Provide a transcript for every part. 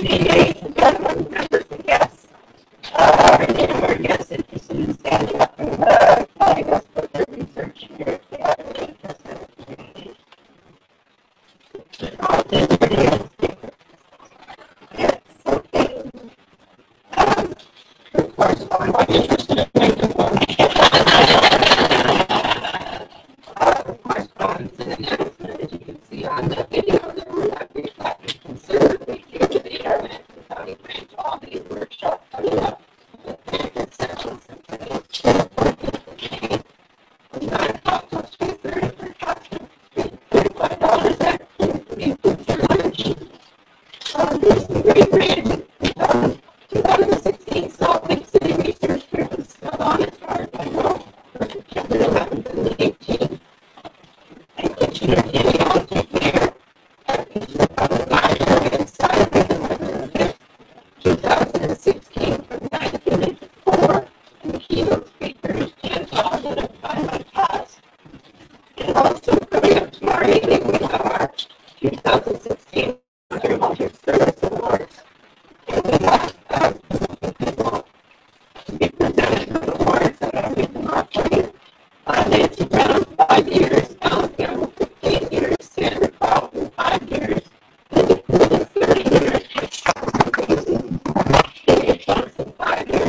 ladies and gentlemen, members and guests. Our guests interested in standing up and telling us what their research here at the Adelaide community. Yes, okay. Of course, I'm interested in microphone. Correspondence and announcement, as you can see on the video, that we're not reflecting considerably due to the internet without even to all these workshops coming up. The sessions and things. $9 for introduction, $35 actually includes your lunch. There's some great grants. 2016 Salt Lake City Research Group is still on as far as I know, for September 11th and the 18th. And Kitchener Genealogy Fair at Kitchener Public Library and Saturday, November 5th, 2016 from 9 to 4. And the keynote speaker is Jen Baldoon of my class. And also coming up tomorrow evening, we have our 2016 Volunteer Service Awards. And we have people to be presented with awards that are written off for you. Nancy Brown, 5 years, Alan Campbell, 15 years, Sandra Carlton, 5 years, Linda Poole, 30 years, David Johnson, 5 years,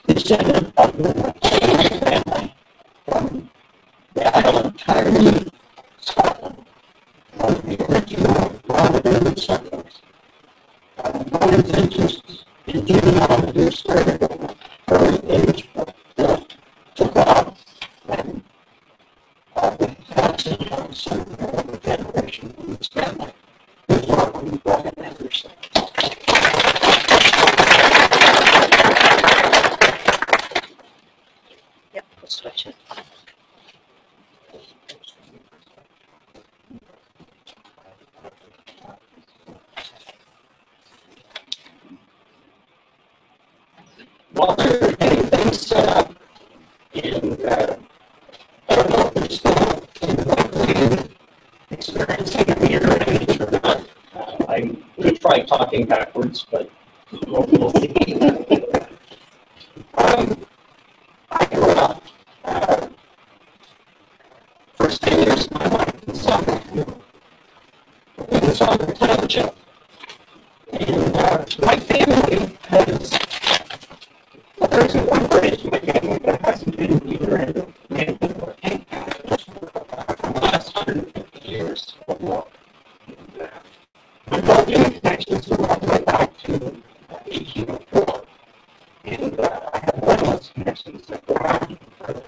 descendant of the family from the island Tyree, Scotland, of the original Baldoon settlers. Baldoon's interest in genealogy started at an early age, but took off when the passing of some generation in his family was welcomed by an Anderson. Switch it. Well, there are many things set up in, I don't know if they're still experiencing a mirror image or not. I'm going to try talking backwards, but we'll see. I grew up. First 10 years of my life in Selkirk. It was Untitled Chapter. And my family has, well, there's one branch of my family that hasn't been either in Lambton or Cape for the last 150 years or more. And my Baldoon connections go all the way back to 1804. And I have one of those connections that go on further.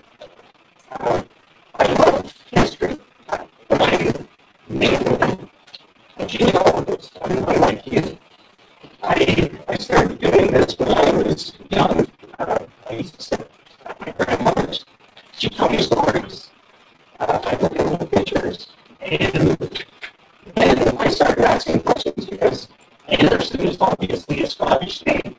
I love history, but I'm mainly a genealogist. I'm like you. I started doing this when I was young. I used to sit at my grandmother's. She told me stories. I looked at little pictures. And then I started asking questions because Anderson is obviously a Scottish name.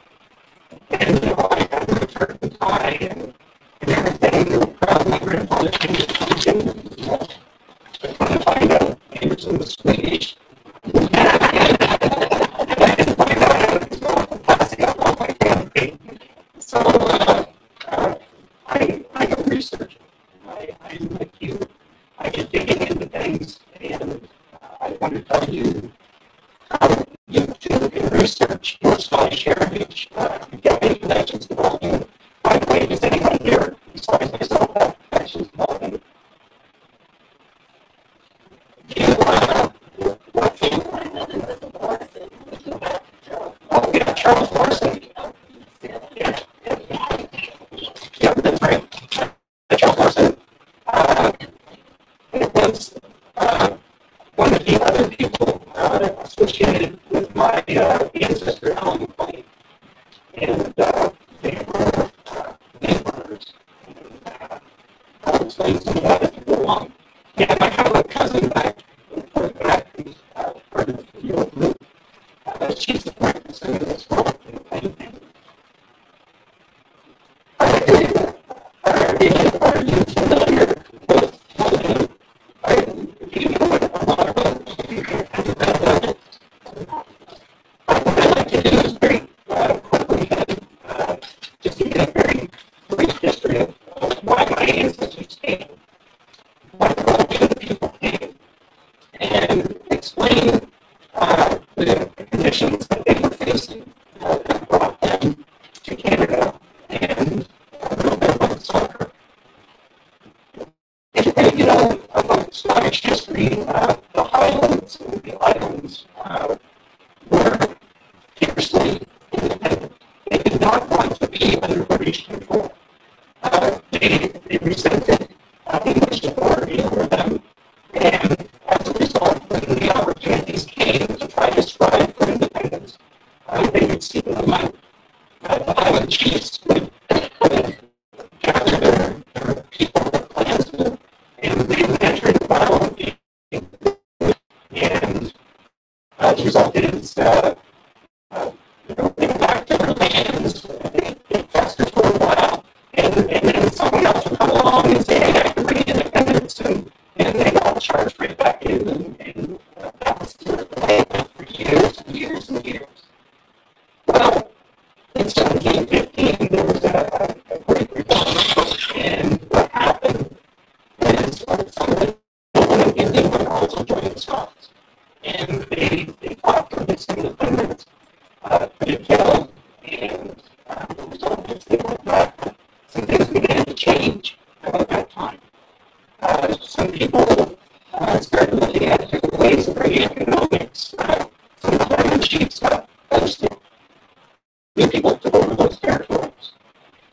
And I had to return the tie and everything. Probably my grandfather came to Petitions. But when I find out Anderson was Swedish, and I didn't find out how it was going passing up on my family. So I go researching. I'm like you. I get digging into things, and I want to tell you how you too can research your Scottish heritage, get any connections to Baldoon. By the way, does anyone here, besides myself, have connections to Baldoon? Do you, what family? Oh, yeah, Charles Morrison. Yeah, that's right. Charles Morrison. It was one of the other people associated with my ancestor, Alan McLean. And they were neighbors. I'll explain some of that as we go along. Yeah, I have a cousin back who's part of the field group. She's the practice in this world in painting. Are you familiar with Baldoon? Do you know a lot about it? What I'd like to do is very quickly just give you a very brief history of why my ancestors came, why the Baldoon people came, and explain the conditions that they were facing that brought them to Canada, and a little bit about Selkirk. And you know, about Scottish history, the Highlands and the Islands were fiercely independent. They did not want to be under British control. They resented English authority over them, and as a result, when the opportunities came to try to strive for independence, they would seek them out. The Highland chiefs would gather their people, their clansmen, and they would enter into battle, and as a result, it is they went back to their lands, they festered for a while, and then someone else would come along and say, hey, I can bring independence, and they all charged right back in, and that was the way it went for years and years and years. Well, in 1715, there was a great rebellion, and what happened is some of the Northern Indian would also join the Scots, and they fought for this independence. They killed, and the result is they went back. Some things began to change about that time. Some people started looking at different ways of bringing economics. Some of the Highland chiefs got ousted. New people took over those territories.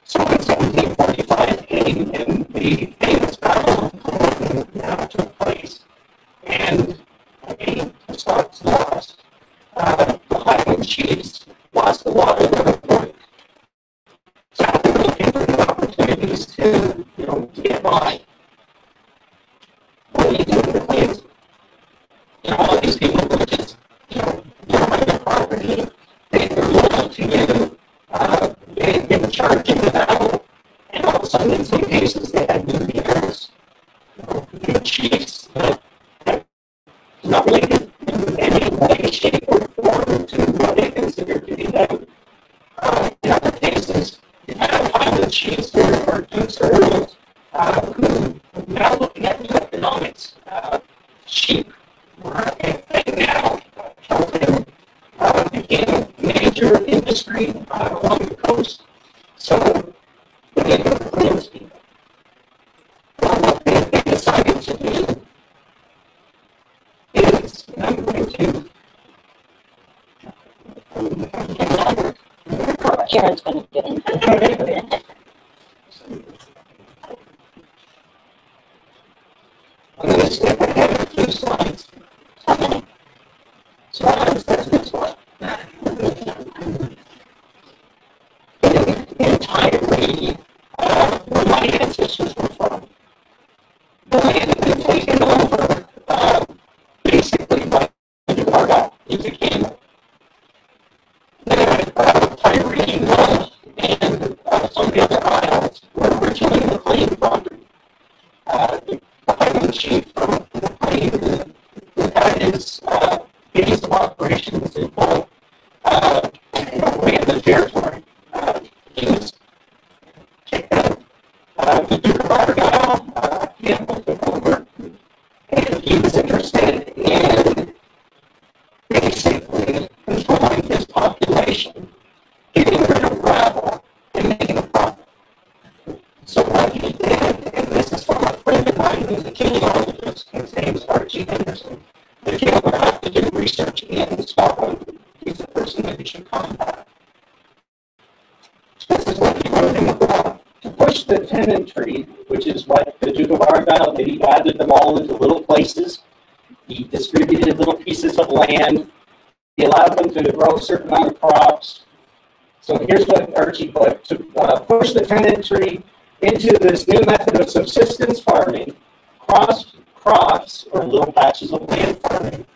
So in 1745 came, and the famous Battle of Oughton took place. And again, the Scots lost. The Highland chiefs lost a lot of their authority. So they were looking for new opportunities to, to get by. What do you do with the clans? All these people were just, on their property. They were loyal to you. They were charged in the battle. And all of a sudden, in some cases, they had new leaders, new chiefs that not related in any way, shape, or form to what they considered to be them. In other cases, you have Highland chiefs or dukes or earls who are now looking at new economics. Sheep were a thing now. Helping became a major industry along the coast. So, they didn't have the clans people. What they decided to do is, I'm going to Karen's going to get into it. I'm going to skip ahead a few slides. Slides, that's this one. Entirely where my ancestors were from. The land had been taken over basically by Jakarta into Canada. Tyree, and some of the other isles were originally McLean property. The Highland chief from McLean, who had his base of operations in full, ran the territory. He was kicked out. The Duke of Argyll, he had took over, and he was interested in basically controlling his population. Archie Henderson. If you ever have to do research in Scotland, he's the person that you should contact. This is what he wrote in the book. To push the tenantry, which is what the Duke of Argyll did, he gathered them all into little places. He distributed little pieces of land. He allowed them to grow a certain amount of crops. So here's what Archie put. To push the tenantry into this new method of subsistence farming, crops, or little patches of land farming,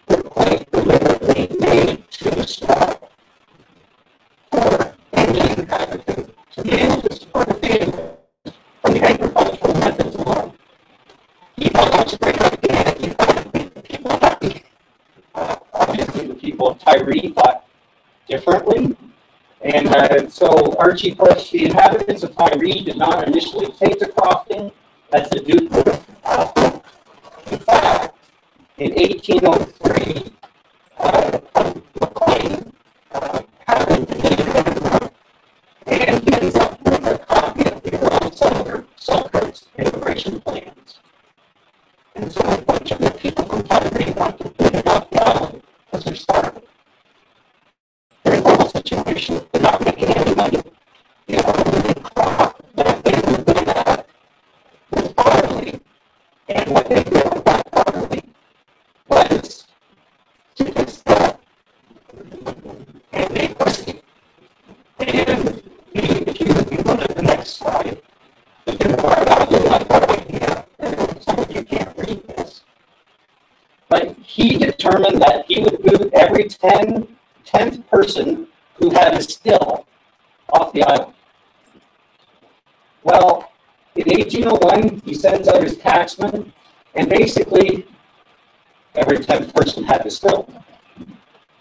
were quite deliberately made to stop for any inhabitant to be able to support a family from the agricultural methods alone. He thought that was a great idea. He thought it made the people happy. Obviously, the people of Tyree thought differently. And so Archie pushed the inhabitants of Tyree did not initially take to crofting as the Duke would. In fact, in 1803, McLean happened to meet him, and he ends up with a copy of the early Selkirk's immigration plans. And so a bunch of the people from Tyree want to put it off the island as they're starving. They're in a situation they're not making any money. The only crop that they were good at was barley. And what they did with that barley was to distill and make whiskey. And if you go to the next slide, you can find out you like that idea. And some of you can't read this. But he determined that he would boot every 10th person who had a still off the island. Well, in 1801, he sends out his taxman, and basically every 10th person had a still.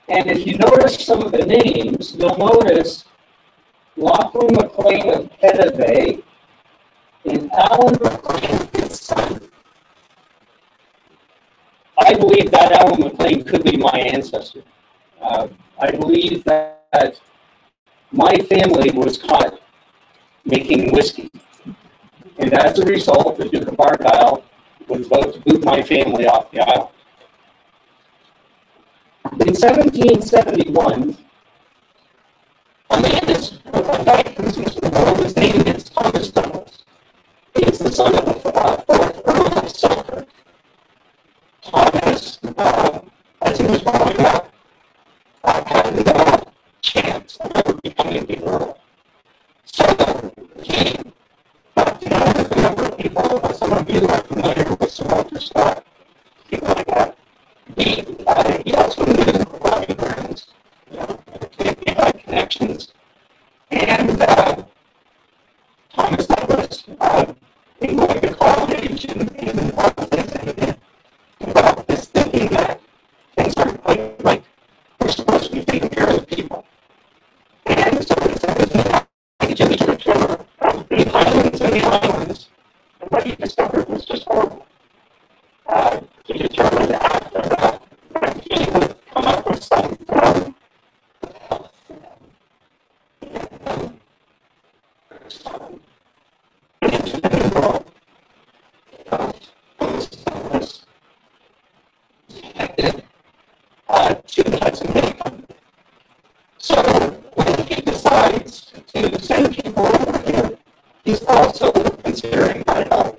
And if you notice some of the names, you'll notice Lachlan McLean of Pettivay and Alan McLean, his son. I believe that Alan McLean could be my ancestor. I believe that my family was caught making whiskey. And as a result, the Duke of Argyll was about to boot my family off the island. In 1771, a man is a guy who's his name is Thomas Douglas. He's the son of the fourth Earl of Selkirk. Thomas, as he was growing up, had no chance of ever becoming the Earl. So he got to know a number of people. Some of you are familiar with Sir Walter Scott, people like that. He also knew the Robbie Burns. He had connections. And Thomas Douglas, in going to college and all the things that he did, about this thinking that things are like we're supposed to be taking care of the people. And so he said, Jimmy took care of the islands and the islands, and what he discovered was just horrible. He determined after that he would come up with some health. Into the new world. Connected to the Hudson Bay Company. So when he decides to send people over here, he's also considering the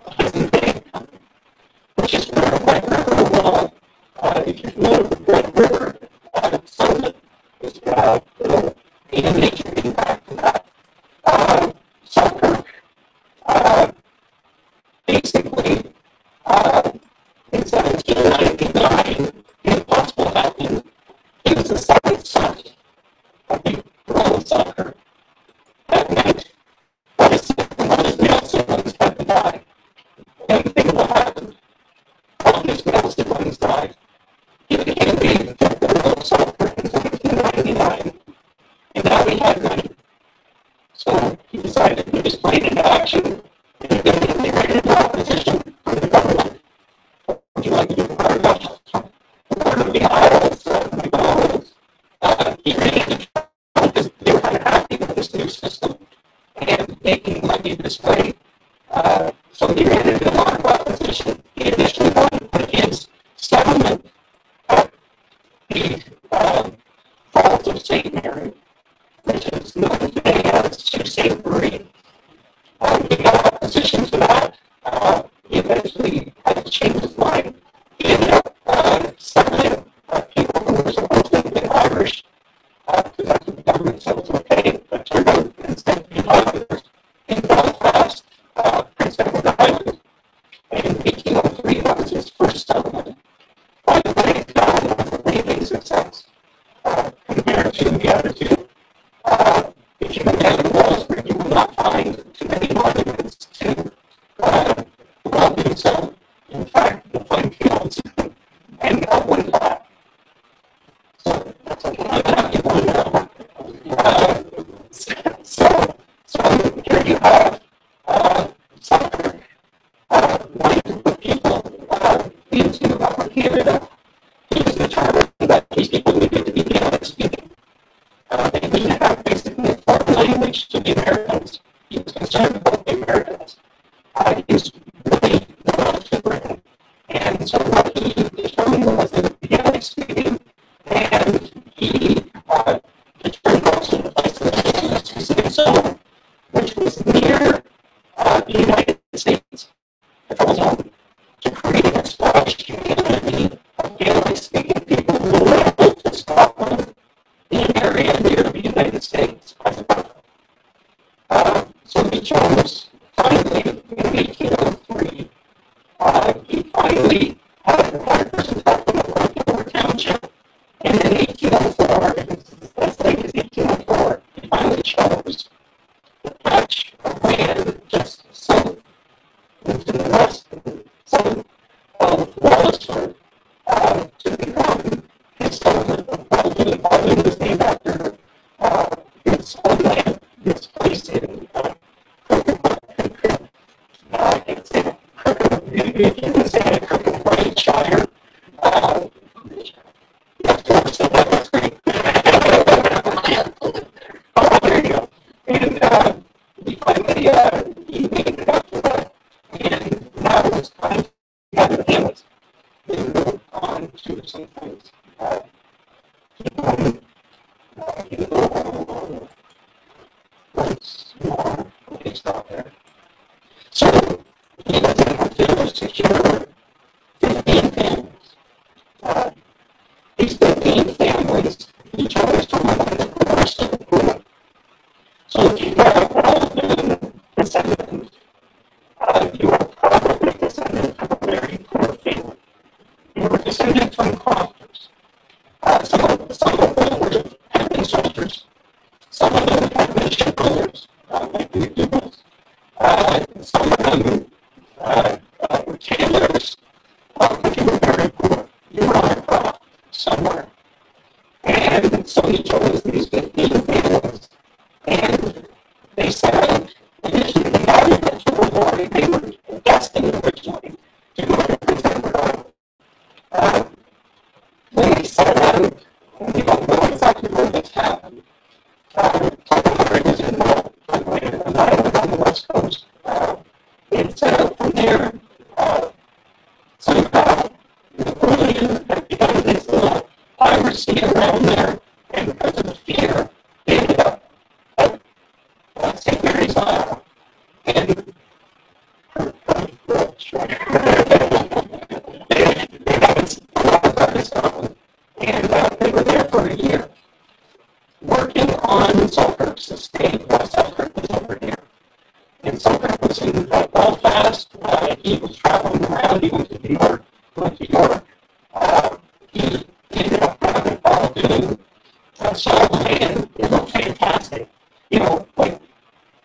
Hudson Bay Company, which is where Red River will, if you're familiar with Red River, some of it is the nature impact of that. Selkirk, basically, in 1799, Impossible happened. He was the second son of the Earl of Selkirk. That meant one of his male siblings had to die. And think what happened. All of his male siblings died. He became the fifth Earl of Selkirk in 1799. And now he had money. So he decided to put his plan into action and he integrated opposition from the government. Would you like to do part of the Isles, McDonald's? He really because they were kind of happy with this new system and making money this way. So he ran into a lot of opposition. He initially won, but he had He eventually had to change his mind. He ended up settling people who were supposed to have been Irish, because that's what the government said was okay, but turned out instead to be Highlanders. In Belfast, Prince Edward Island, in 1803, that was his first settlement. By the way, that was a amazing success compared to the other two. If you went down to Wallaceburg, you will not find too many monuments to the Baldoon Settlement. In fact, you'll find fields and not one flat. So that's a lot of you want to know. So here you have Selkirk wanting to put people into Upper Canada. He was determined that these people needed to be Gaelic speaking. They didn't have basically a foreign language to the Americans. He was concerned about the Americans. He was really to Britain. And so what he determined was that the Gaelic speaking, and he determined also the place that he so, which was near the United States, which was home, to create a Scottish community of Gaelic speaking people who were local to Scotland in an area near the United States as a buffer. So he chose, finally, in 1803, he finally had a 100% settlement over Township, and in 1804, as late as 1804, he finally chose the patch of land just south into the west, south of Wallaceburg, to become his settlement of Baldoon. Baldoon was named after his homeland, his place in I can't say that. If you can say it, Shire. So that's great. Oh, there you go. And he finally he made it up to that. And now it's time to gather families and move on to some things. Once more, let me stop there. So he doesn't have to secure 15 families. These 15 families, each other's from the first of the pool. So if you have Baldoon descendant, you are probably descendant from a very poor family. You were descended from crofters. Some of them were heavy soldiers. Some of them had been shipbuilders, like the McDougalls. Some of them were tailors, but you were very poor. You were on a crop somewhere. And so he chose these 15 families. And they set out, initially they had a vegetable warning. They were destined originally to go to Prince Edward Island. When they set out, we don't know exactly where this happened. Selkirk was involved, by the way, an island on the west coast. It set out from there. Somehow, Napoleon had begun this little piracy around there, and because of the fear, they ended up at St. Mary's Isle. And and they were there for a year, working on Selkirk's estate while Selkirk was over here. And Selkirk was in Belfast. He was traveling around. He went to New York. He ended up having Baldoon. So land, it looked fantastic. You know, like,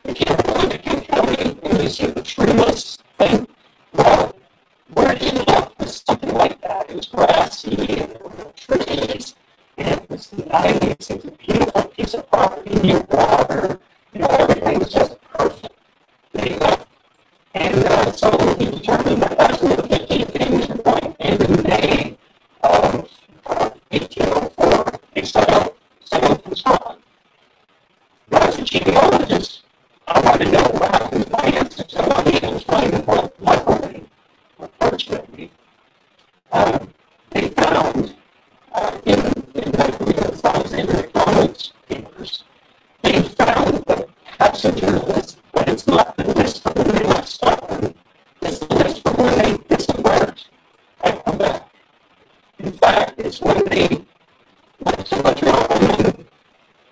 if you ever go to King County and you see the treeless thing, well, where it ended up was something like that. It was grassy, and there were no trees, and it was nice. It was a beautiful piece of property near water. You know, everything was just perfect. And so he determined that that's where the 15 families were going. And in May of 1804, they set out from Scotland. Now, as a genealogist, I want to know what happened to my ancestors. I'm not able to find them all luckily, unfortunately. They found in Alexander McDonald's papers, they found that as a journalist, but it's not the list of the left Scotland. This they went to a drum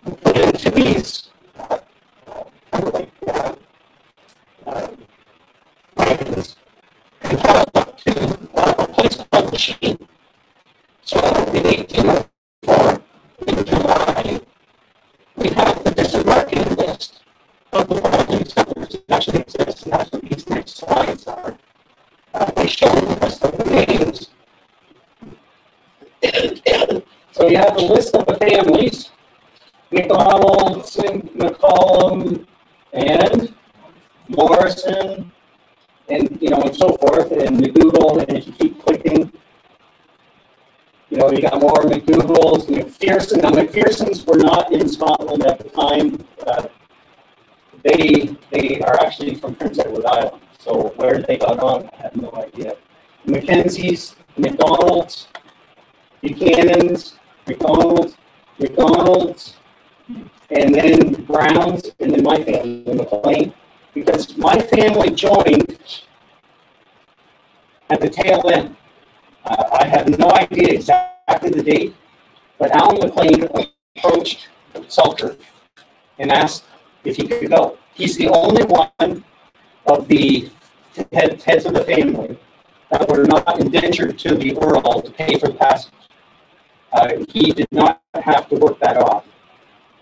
and put it into these kind of like wagons and hauled up to a place called the Sheen. So in 1804, in July, we have the disembarking list of the Baldoon settlers that actually exists, and that's what these next slides are. They show the list of the names. So you have a list of the families: McDonald, McCollum, and Morrison, and and so forth, and McDougall. And if you keep clicking, you got more McDougalls, McPherson. Now McPhersons were not in Scotland at the time. They are actually from Prince Edward Island. So where they got on, I have no idea. Mackenzies, McDonalds, Buchanans, McDonalds, and then Browns, and then my family, McLean, because my family joined at the tail end. I have no idea exactly the date, but Alan McLean approached Selkirk and asked if he could go. He's the only one of the heads of the family that were not indentured to the Earl to pay for the passage. He did not have to work that off.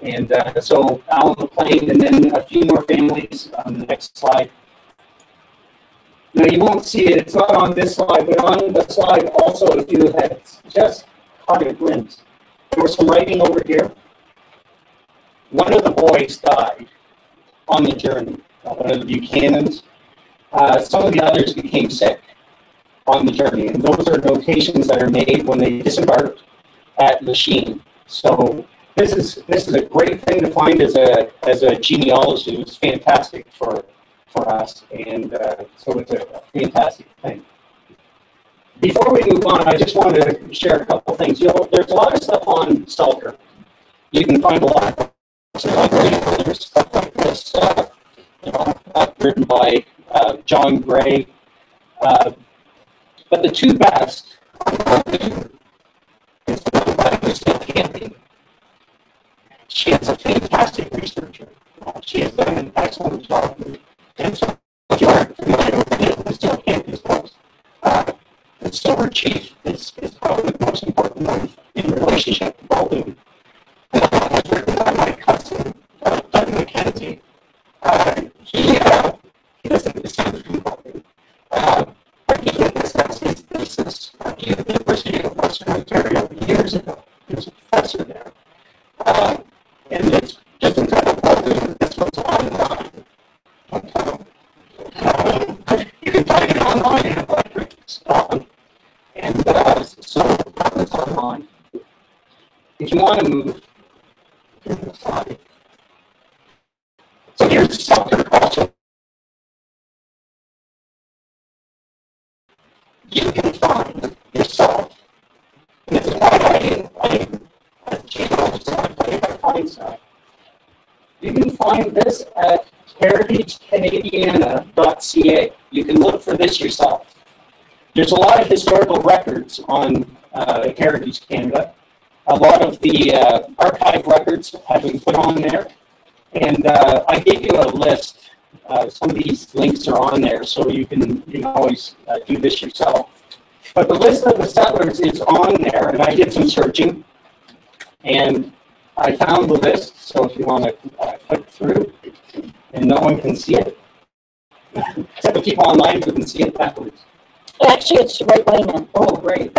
And so Alan McLean, and then a few more families on the next slide. Now you won't see it, it's not on this slide, but on the slide also, if you had just caught a glimpse, there was some writing over here. One of the boys died on the journey, one of the Buchanans. Some of the others became sick on the journey, and those are notations that are made when they disembarked at Lachine. So this is a great thing to find as a genealogy. It's fantastic for us, and so it's a fantastic thing. Before we move on, I just wanted to share a couple things. There's a lot of stuff on Selkirk. You can find a lot of there's stuff like this, written by John Gray. But the two best is the one by Christine Camping. She is a fantastic researcher. She has done an excellent job. And so, if you aren't familiar with any of the Steel Camping's books, the Silver Chief is probably the most important one in relationship to Baldoon. And that was written by my cousin, Doug Mackenzie. He doesn't descend from Baldoon. But he discussed his thesis at the University of Western Ontario years ago. He was a professor there. And it's just entitled Baldoon. This one's online. You can find it online in libraries. And so that was online. If you want to move to the slide. So here's the Selkirk also. You can find yourself, and this is why I genealogist, I find stuff. You can find this at heritagecanadiana.ca. You can look for this yourself. There's a lot of historical records on Heritage Canada. A lot of the archive records have been put on there. And I gave you a list. Some of these links are on there, so you can always do this yourself. But the list of the settlers is on there, and I did some searching. And I found the list, so if you want to click through, and no one can see it, except the people online who can see it backwards. Actually, it's right way now. Oh, great.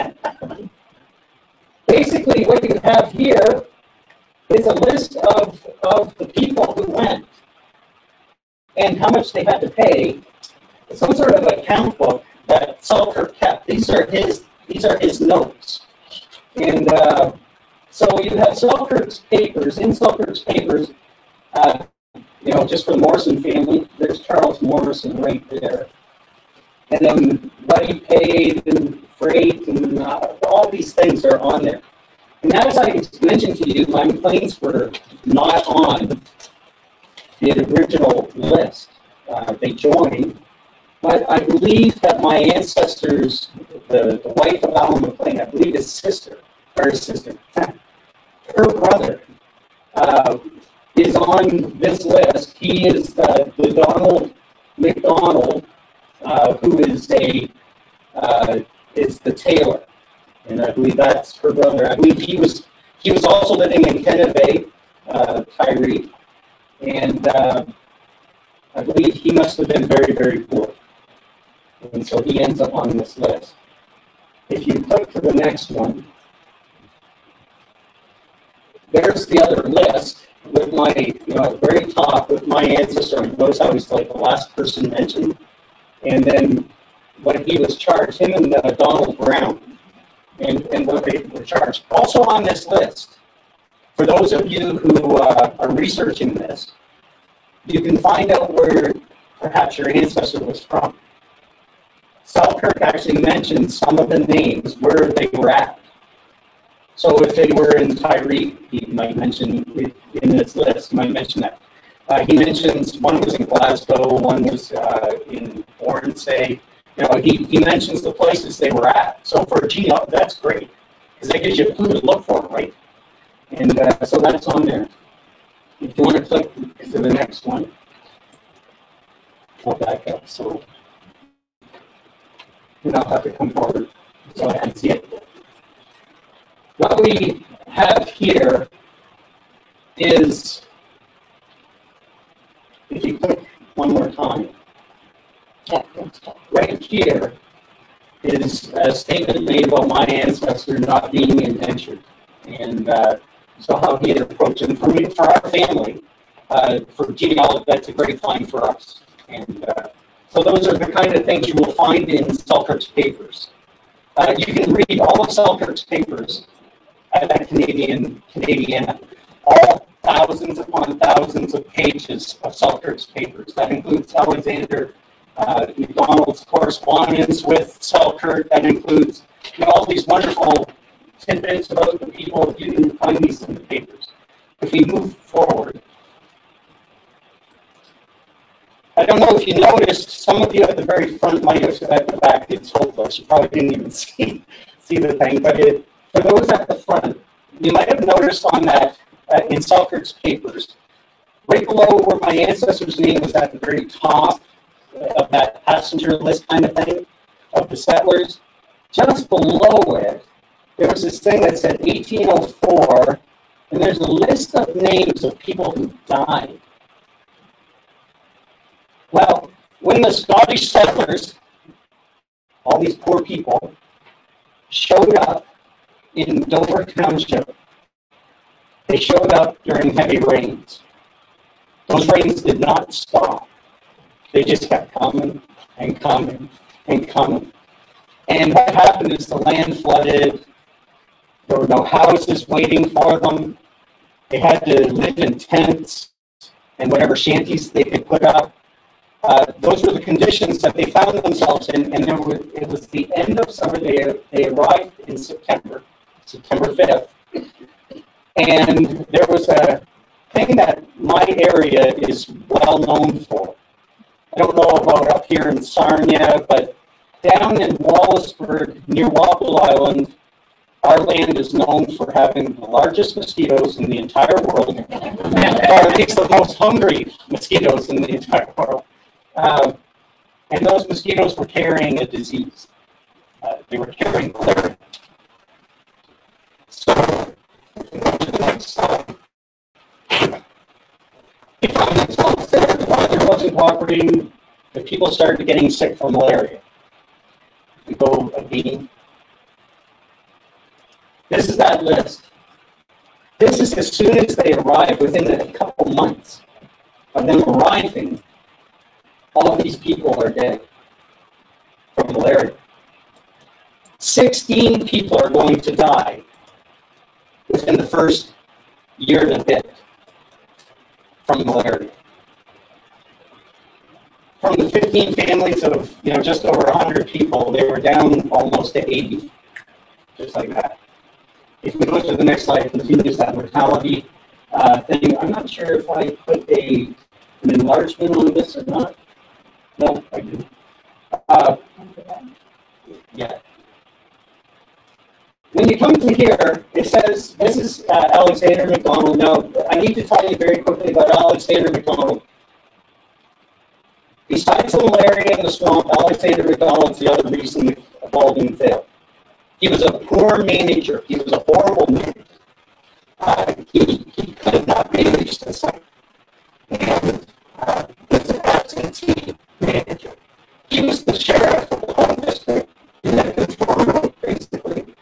Basically, what you have here is a list of the people who went and how much they had to pay. Some sort of account book that Selkirk kept. These are his notes. And so you have Selkirk's papers. In Selkirk's papers, just for the Morrison family, there's Charles Morrison right there. And then what he paid and freight and all these things are on there. And as I mentioned to you, my McLeans were not on the original list. They joined, but I believe that my ancestors, the wife of Alan McLean, I believe his sister, her assistant. Her brother is on this list. He is the Donald McDonald, who is the tailor, and I believe that's her brother. I believe he was also living in Kennebec, Tyree, and I believe he must have been very, very poor, and so he ends up on this list. If you click to the next one, there's the other list with my, at the very top with my ancestor. Notice how he's like the last person mentioned, and then what he was charged, him and Donald Brown, and what they were charged. Also on this list, for those of you who are researching this, you can find out where perhaps your ancestor was from. Selkirk actually mentions some of the names where they were at. So if they were in Tyree, he might mention in this list, he might mention that. He mentions one was in Glasgow, one was in Oronsay. He mentions the places they were at. So for a geo, that's great, because that gives you a clue to look for, right? And so that's on there. If you want to click to the next one, I'll back up. So I'll have to come forward so I can see it. What we have here is, if you click one more time, right here is a statement made about my ancestor not being indentured, and so how he had approached it. And for our family, for genealogy, that's a great find for us. And so those are the kind of things you will find in Selkirk's papers. You can read all of Selkirk's papers at Canadian, all thousands upon thousands of pages of Selkirk's papers. That includes Alexander McDonald's correspondence with Selkirk. That includes all these wonderful tidbits about the people. You can find these in the papers. If we move forward, I don't know if you noticed, some of you at the very front might have at the back, it's hopeless. You probably didn't even see the thing, but for those at the front, you might have noticed on that, in Selkirk's papers, right below where my ancestor's name was at the very top of that passenger list kind of thing, of the settlers, just below it, there was this thing that said 1804, and there's a list of names of people who died. Well, when the Scottish settlers, all these poor people, showed up in Dover Township, they showed up during heavy rains. Those rains did not stop. They just kept coming and coming and coming. And what happened is the land flooded. There were no houses waiting for them. They had to live in tents and whatever shanties they could put up. Those were the conditions that they found themselves in, and it was the end of summer. They arrived in September 5th, and there was a thing that my area is well known for. I don't know about up here in Sarnia, but down in Wallaceburg, near Wapple Island, our land is known for having the largest mosquitoes in the entire world, or at least the most hungry mosquitoes in the entire world. And those mosquitoes were carrying a disease. They were carrying malaria. So, to the next slide. We found themselves there. The weather wasn't cooperating. The people started getting sick from malaria. We go again. This is that list. This is as soon as they arrive, within a couple months of them arriving, all these people are dead from malaria. 16 people are going to die within the first year and a bit from malaria. From the 15 families of just over 100 people, they were down almost to 80, just like that. If we go to the next slide, it continues that mortality thing. I'm not sure if I put an enlargement on this or not. No, I didn't. Yeah. When you come to here, it says, this is Alexander McDonald. Now, I need to tell you very quickly about Alexander McDonald. Besides the malaria in the swamp, Alexander McDonald's the other reason Baldoon failed. He was a poor manager. He was a horrible manager. He could not manage the site. And was an absentee manager. He was the sheriff of the home district in that control room, basically.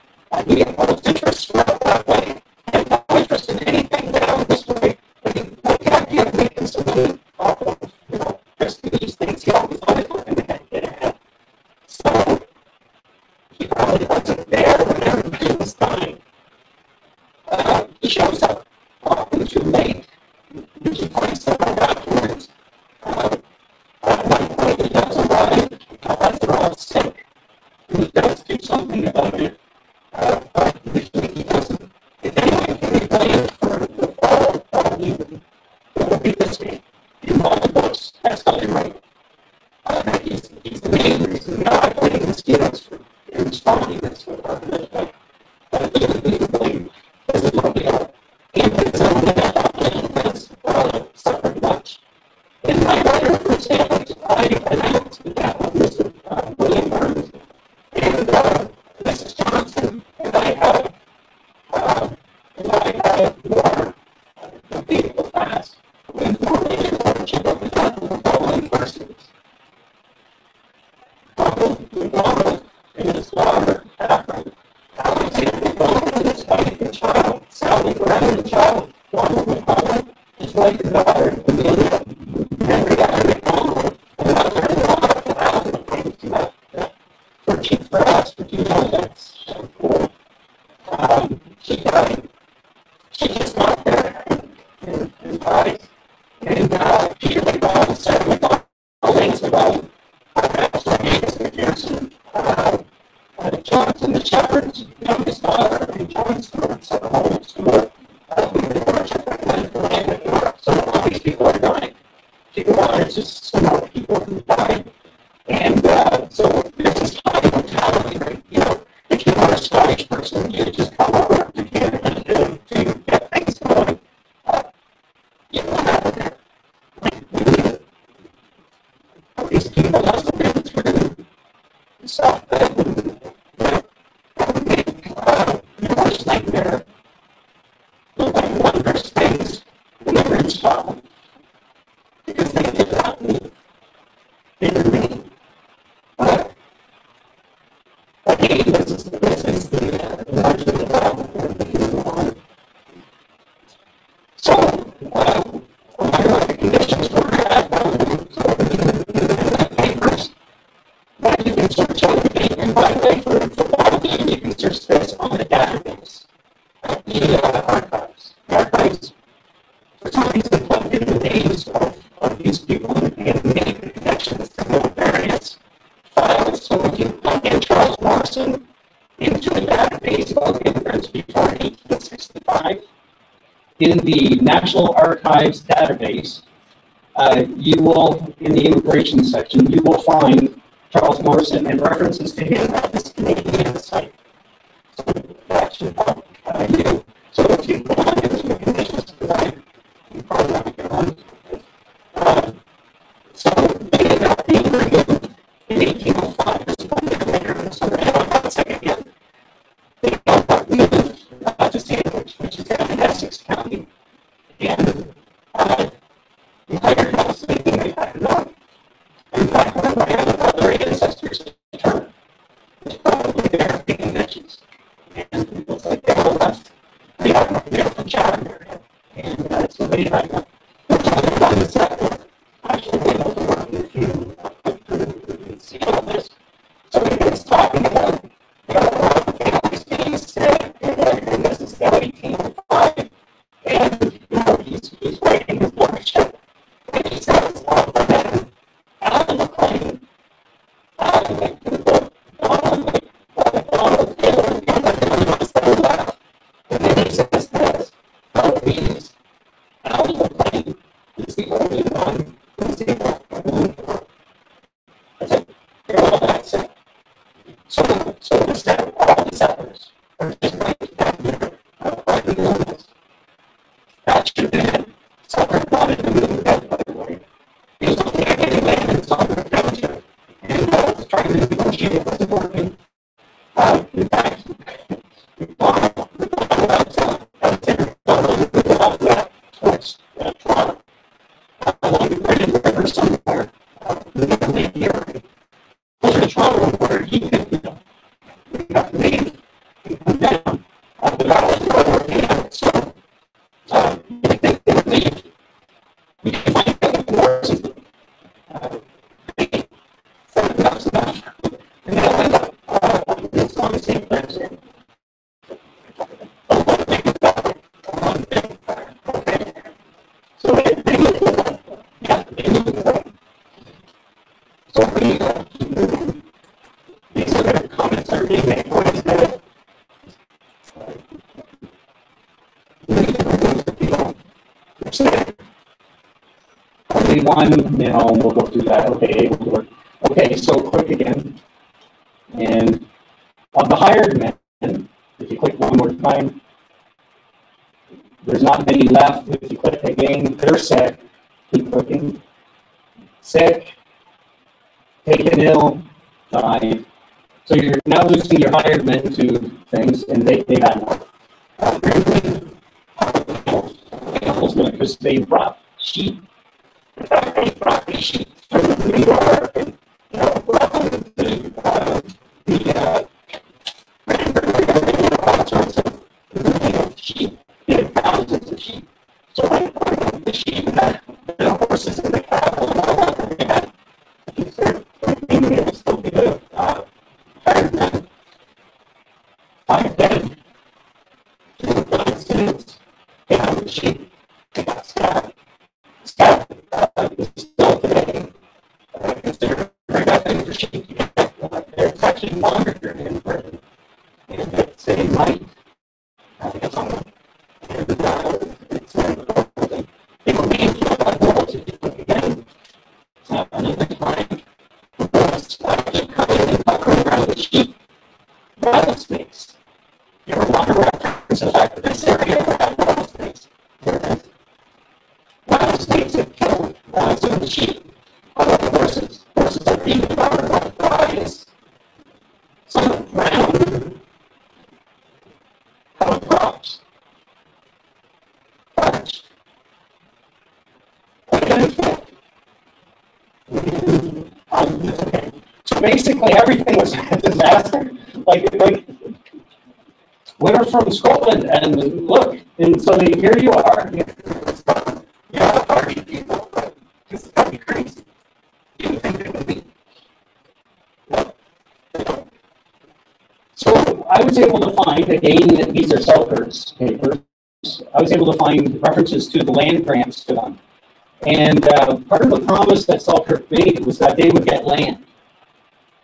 He had most interest right that way. He had no interest in anything down this way. But he kept making some money off of, just these things. He always looking ahead. So he probably wasn't there when everybody was dying. He shows up often too late. He finds out afterwards. At one point, he does arrive because they're all sick. And he does do something about it. But usually he doesn't. If anyone can be blamed for the fall of Baldoon, it will be this man. In all the books, that's how they write. He's the main reason. Now I blame the mosquitoes for responding this way. But he would be blamed. This is what we are. And it's only that blame has suffered much. In my letter for sandwich, I announced the death of Mr. William Burns and Mrs. Johnson, and I have more people fast information about the death of the following persons. McDonald and his daughter, Catherine, Alexander McDonald and his wife and child, Sally Brown and child, Donald McDonald, his wife and daughter, Amelia, Henrietta McDonald, and mother-in-law, Alan, for chief for us, but that's cool. She died. She just got there and died. And Peter McDonald said McDonald thinks about Johnson, the shepherd's youngest daughter, and John Stewart's at home school. The worship went for land in Europe. So all these people are dying. It's just some more people who died. And so there's this high mortality rate. If you are a Scottish person, you just come over to Canada to get things going. You know what happened there? These people also been through stuff that would make your worst nightmare look like wondrous things when they were in Scotland. Because they did not leave. They remained. But again, this is the largely development of the one. So, my conditions were at papers. But you can search on the date, and by the way, for Baldoon, you can search this on the database at the archives. The archives, for some reason, plugged in the names of these people and made the connections to the various files. So if you plug in Charles Morrison into a database of immigrants before 1865 in the National Archives database, you will, in the immigration section, you will find Charles Morrison and references to him at this Canadian site. So that should help you. So if you plug into the conditions for that, you probably not get on. So they ended up being removed in 1805. This is 1 year later. So hang on one second again. They got moved to Sandwich, which is down in Essex County. And the higher house thinking they had enough. In fact, one of my other ancestors returned. Was probably there picking niches. And it was like they all left. They were from Chatham area. And so they had Baldoon Settlement. Actually, be able to work with you and see all this. So it's talking about families being sick, and this is now 1805. And he's writing his worship. And he says, Alan McLean, Donald Taylor, and the left. And then he says this, Eloise, Alan McLean is the only one who's able to move forward. That's it. They're all that sick. So all the settlers are just like it wasn't working. In fact, we bought truck along the Grand River somewhere, the Lake Erie. Over the Toronto where he could, we got made and come down. But I was working on it, so I think they would leave. We can find out more. And then I went up this on the same place. Okay. So they moved away. Yeah, they moved away. So we keep moving. These are the comments that are being made. What is that? We need to remove the people. Only one, we'll go through that. Okay, able to work. Okay, so click again. And of the hired men, if you click one more time, there's not many left. If you click again, they're sick. Keep clicking. Sick, taken ill, died. So you're now losing your hired men to things, and they had more. Because they brought sheep. In fact, they brought the sheep from New York and all sorts of sheep. They had thousands of sheep. So the sheep had the horses and the cattle and all that they had. It was still good. Hired men. Hired men. Descendants. They have the sheep. They got scat. Scat is still today considered very nothing for sheep. There's actually longer in Britain. And it's a light. I think it's on the and it's they were being killed by wolves if you look again. Another time, wolves actually coming and puckering around the sheep. Rattlesnakes. You ever want to reference the fact that this area had rattlesnakes? Rattlesnakes have killed some of the sheep. Horses. Horses are being devoured by flies. Some are drowned. How crops. Parched. So basically everything was a disaster. Like we're from Scotland and look, and so here you are. Yeah, party people, but this is gotta be crazy. You would think it would be. So I was able to find, again, these are Selkirk's papers, I was able to find references to the land grants to them. And part of the promise that Selkirk made was that they would get land.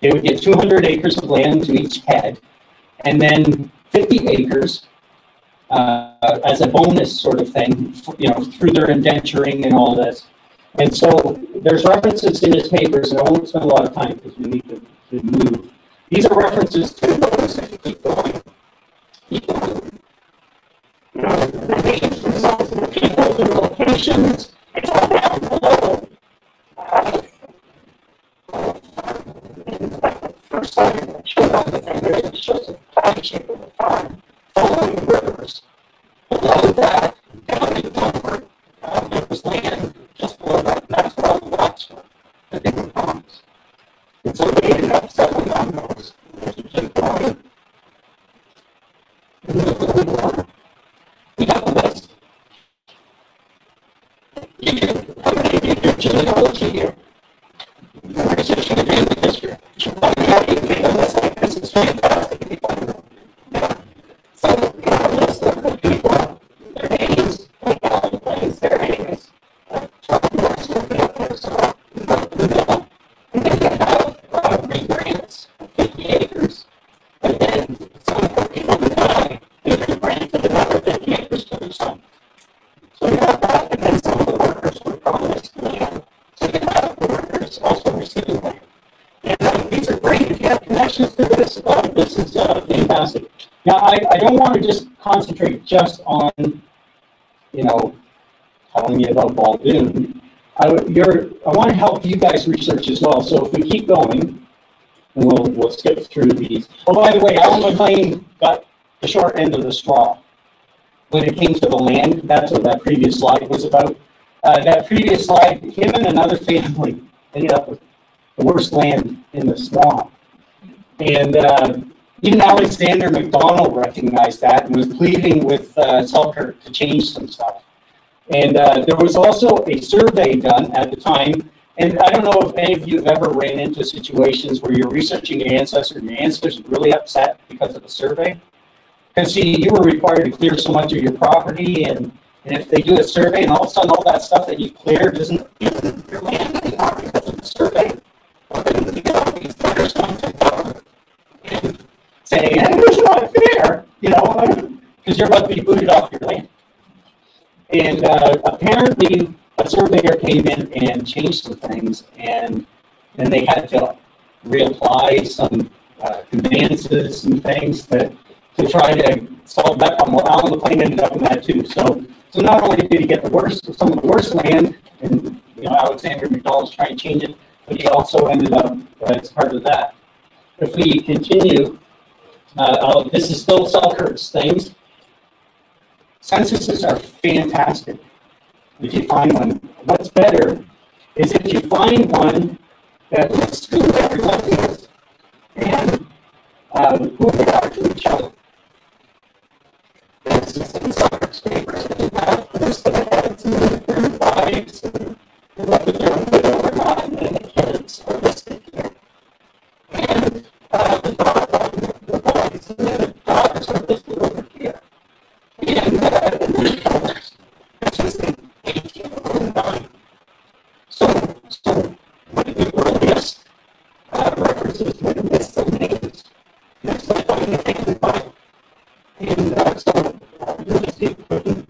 They would get 200 acres of land to each head, and then 50 acres as a bonus sort of thing, through their indenturing and all this. And so there's references in his papers, and I won't spend a lot of time because we need to move. These are references to those if you keep going. Keep going. The names, results, and the people, the locations, it's all down below. The first time it showed on the thing, it shows the pie shape of the farm following rivers. Below that, down in Comfort, there was land just below that, and that's where all the lots were, the different farms. And so they ended up settling on those. There's a big farm. And there's a little more. We got the list. You can do your genealogy here. Research and family history. Find out you can on this like this is fantastic. So you have a list of the people, their names, their names, and then you have big grants, 50 acres, and then some of the people who die, they get granted another 50 acres to their son. So you have that, and then some of the workers were promised land. So you have the workers also receiving land. And these are great. If you have connections to this, this is fantastic. Now, I don't want to just concentrate just on, telling you about Baldoon. I want to help you guys research as well. So if we keep going, And we'll skip through these. Oh, by the way, Alan McLean got the short end of the straw when it came to the land. That's what that previous slide was about. That previous slide, him and another family ended up with the worst land in the swamp. And even Alexander McDonald recognized that and was pleading with Selkirk to change some stuff. And there was also a survey done at the time. And I don't know if any of you have ever ran into situations where you're researching your ancestor and your ancestor's really upset because of a survey. Because see, you were required to clear so much of your property, and if they do a survey and all of a sudden all that stuff that you cleared isn't in your land anymore because of the survey, well, then you get these letters come to government and saying, hey, this is not fair, you know, because you're about to be booted off your land. And apparently, a surveyor came in and changed some things, and then they had to reapply some conveyances and things to try to solve that problem. Well, Alan McLean ended up in that too. So not only did he get some of the worst land, and Alexander McDonald's trying to change it, but he also ended up as part of that. If we continue, this is still Selkirk's things. Censuses are fantastic. If you find one, what's better is if you find one that lists who everyone is and who they are to each other. This is in Selkirk's papers. They have a list of the heads and their wives and whether they're widow or not, and the kids are listed here. And the boys and the daughters are listed over here. And the colors. This is in 1809. So one of the earliest references to the list of names. That's like on the family Bible. And so you'll just keep putting.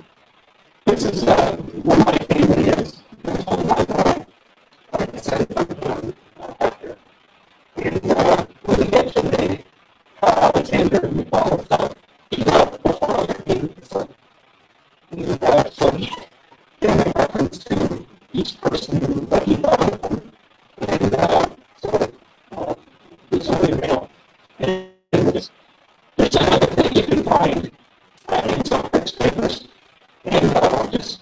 This is where my family is. That's all my life. Like I said, after. And when we get to the Alexander McDonald stuff, he got before other things. So he gave a reference to each person that he thought of them. And so it's only real. And there's another thing you can find in Selkirk's papers. And I'll just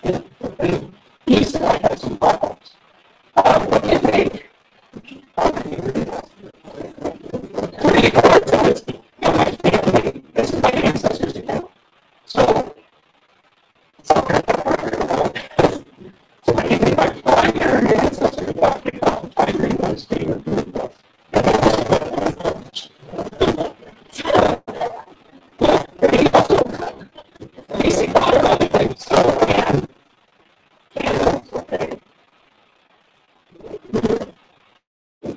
and he said I had some problems. What do you think? Pretty hard to listen. My family, this is my ancestors account. So Selkirk so anything like primary ancestors, what they call primary one's favorite group of. But he also basically thought about the thing. So okay.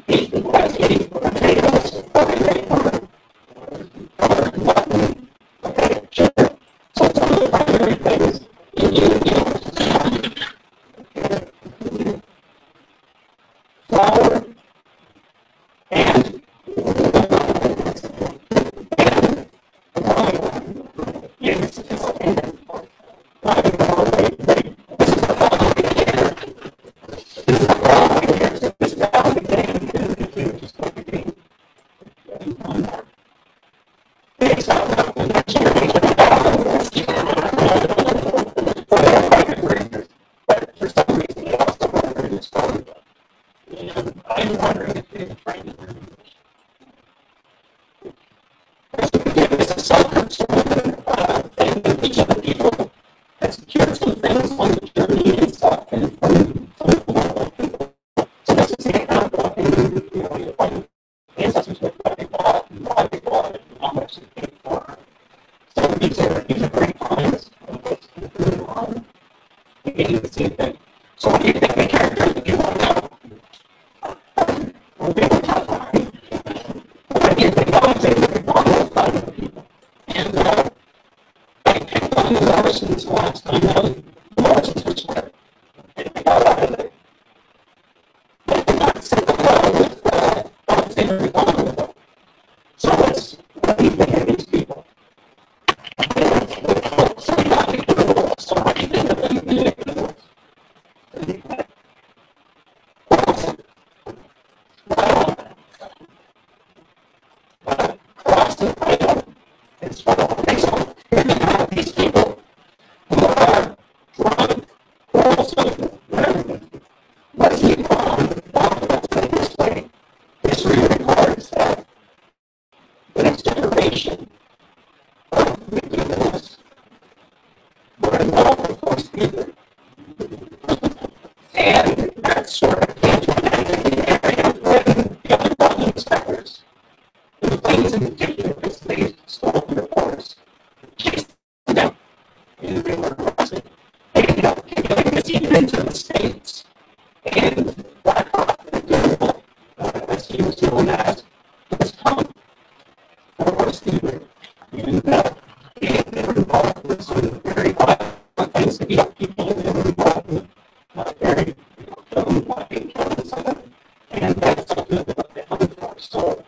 He was eating potatoes, okay, sure. So some of the primary things flour and yes, but for some reason he also wanted to install it. And I'm wondering if they're trying to this is Selkirk's thing that each of the people has secured some things on the journey and stuff and from the people. So this is the account of you find ancestors with what they bought and why they bought it and how much they paid for it. So these are great finds of what's included on again the same thing. So what do you think the characters that you want to know? Okay, what do you think of people? And I picked on the Morrisons last time. Now the Morrisons were smart. They got out of it. They did not sit well with Alexander McDonald. So what do you think of these people? So you got to do the rules. So what do you think of them being the rules? this fellow. Okay, so you're going to have these people who are drunk, or also, whatever. Let's keep on, let's put it this way. History records that the next generation of ridiculous were involved, of course, either. And that sort of came to an end in the area when the other Baldoon settlers, the Plains in particular, because they stole their horse, chased them down, and they were arrested. And accumulating this even into the States. And Black Hawk, as he was known as, was come for horse thievery. And they were involved with some very violent things to beat up people, and they were involved with very killing black people and some of it. And that's something that they hunted for. So,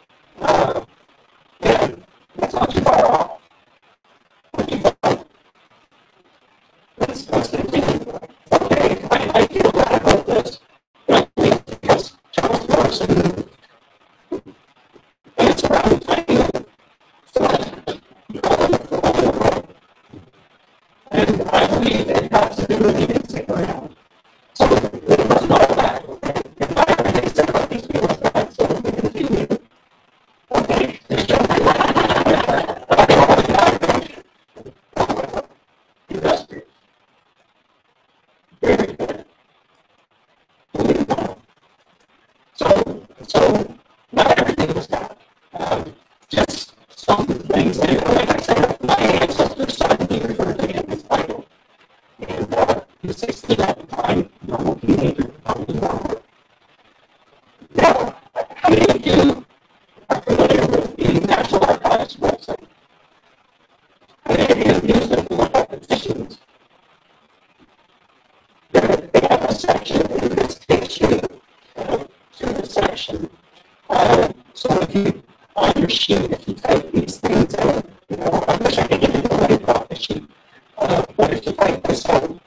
yeah, that's not too far off. What do you thought? Let's continue. Okay, I feel bad about this. Because Charles Morrison, and it's around the time that and I believe it has to do with the insect around. So it was not bad. Okay? And I already said about these people was bad, so we continue. Okay, this gentleman. Industrious. Very good. So not everything was bad. Just some things. And like I said, my ancestors started being referred to him as Michael. And he was 16 at the time, normal teenager, probably normal. Now, how many of you are familiar with the National Archives website? How many of you have used it to look at petitions? They have a section, and this takes you to the section. So if you, on your sheet, if you type these things out, I wish I could give you the right off the sheet, but if you type this out,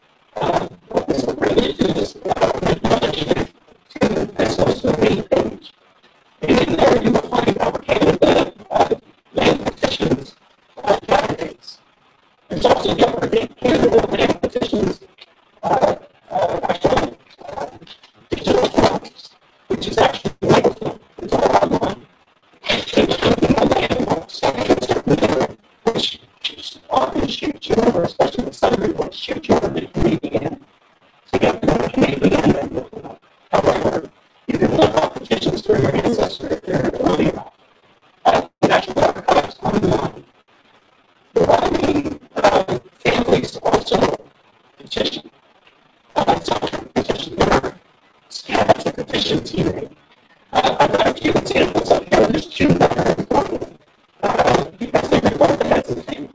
what this will bring you to is technology to this also main page. And in there you will find our Canada land petitions database. There's also the other Canada land petitions digital forms, which is actually wonderful. It's all online. Which often shoot you over, especially the summary books, shoot you over the Canadian. So you have to go to Canadian and look it up. However, you can look up petitions for your ancestors if they're early enough. The National Archives online. Providing families also petition. Petition. There are scats of petitions here. I've got a few examples up here. There's two that are important because they report the heads of the family.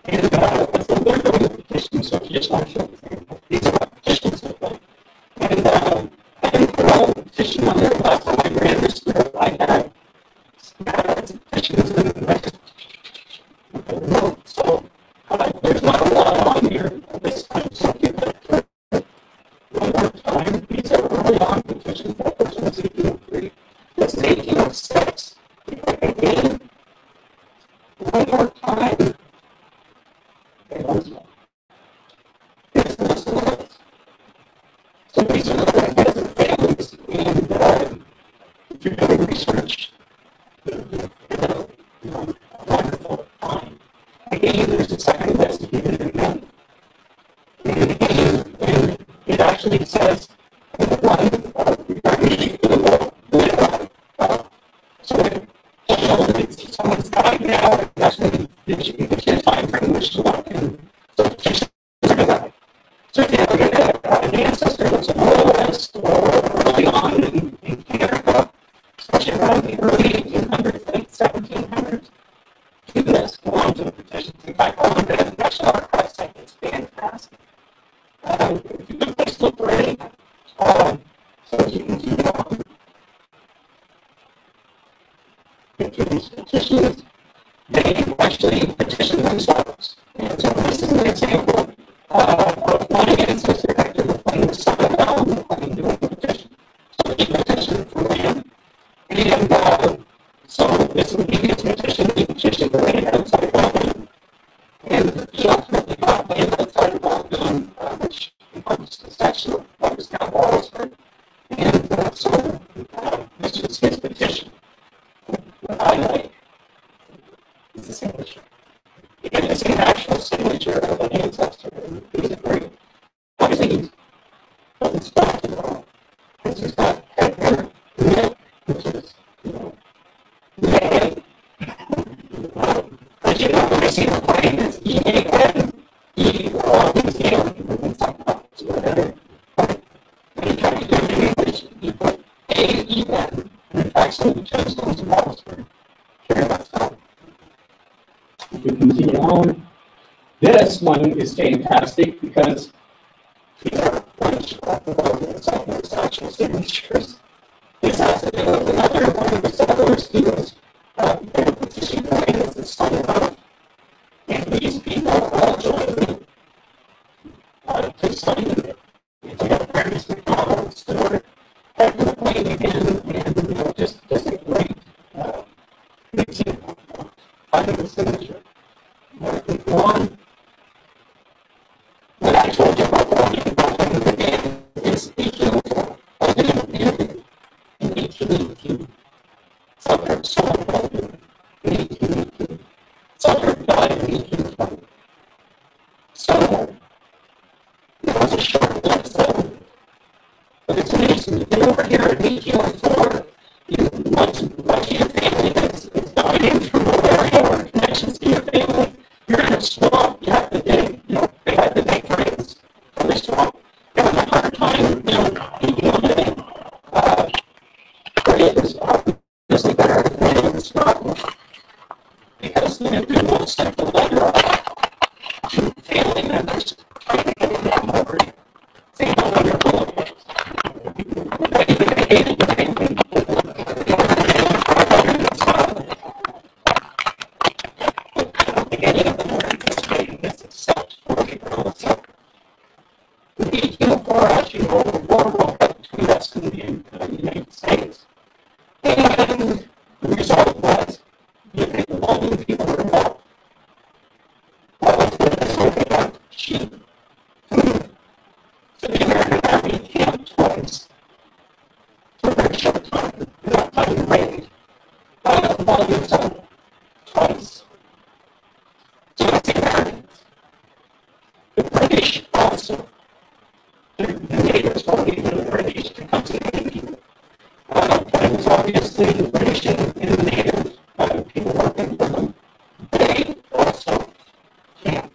And that's the third one of the petition, so if you just want to show the example, these are what petitions look like. And I didn't put all the petition on there last time I ran this through. I had petitions and so there's not a lot on here this time, so give it one more time. These are early on petitions. That person was 1803. This is 1806. Again, one more time. Okay, once more. Here's the list of ones. So these are the heads of families, and if you're doing research, wonderful, fine. Again, there's a second investigated again. And again, and it actually says, so someone's died now, actually, you can't find very much to look in. So petitions are going to die. So if you have an ancestor that's in the West or early on in Canada, especially around the early 1800s, late 1700s, do this, go on to the petitions. In fact, on the National Archives site, it's fantastic. If you can just look for any, so you can keep on into these petitions, they actually petition themselves. And so this is an example of one ancestor actually playing the son of Allen, playing doing the petition. So he petitioned for land. And so this would be his petition. He petitioned for land outside of what I like is the signature. Because it's an actual signature of an ancestor. He's a great. Obviously, he doesn't stop at all. Because he's got hair, neck, which is, man. But when I see the plane, it's E-A-N, he's alien, and sometimes, whatever. But when you try to do it in English, you put A-E-N. And in fact, some of the tombstones in Wallaceburg carry that stuff. We continue on. This one is fantastic because these are a bunch of the Baldoon Settlement's actual signatures. This has to do with another one of the settlers who was their petition claims and signed up. And these people all joined me to sign it. It's got Ernest McDonald, Stewart, having the plane again, and just a great example of finding the signature. One, what I told you about the game is 1804. I didn't end in 1818. Selkirk sold Baldoon in 1818. Selkirk died in 1820. So, it was a short-lived settlement. But it's amazing. You get over here in 1804, much of your family is dying from malaria or connections to your family. You're in a swamp, you have to dig, they had to make drains from the swamp. They have a hard time, eating on it. But it was obviously better than the swamp because they won't send the letter to family members trying to get it out over you. Say no letter full of it. They hated the family. Any of them were anticipating this except for the Earl of Selkirk. The 1804 actually a war broke out between us and the United States. And the result was the Baldoon people were involved. So they got cheap food. So the American Army camped twice for a very short time, enough time to raid the Baldoon Settlement twice. So that's the Americans. The British also, the natives weren't even the British to come to the Indian. But it was obviously the British and the native people working for them. They also camped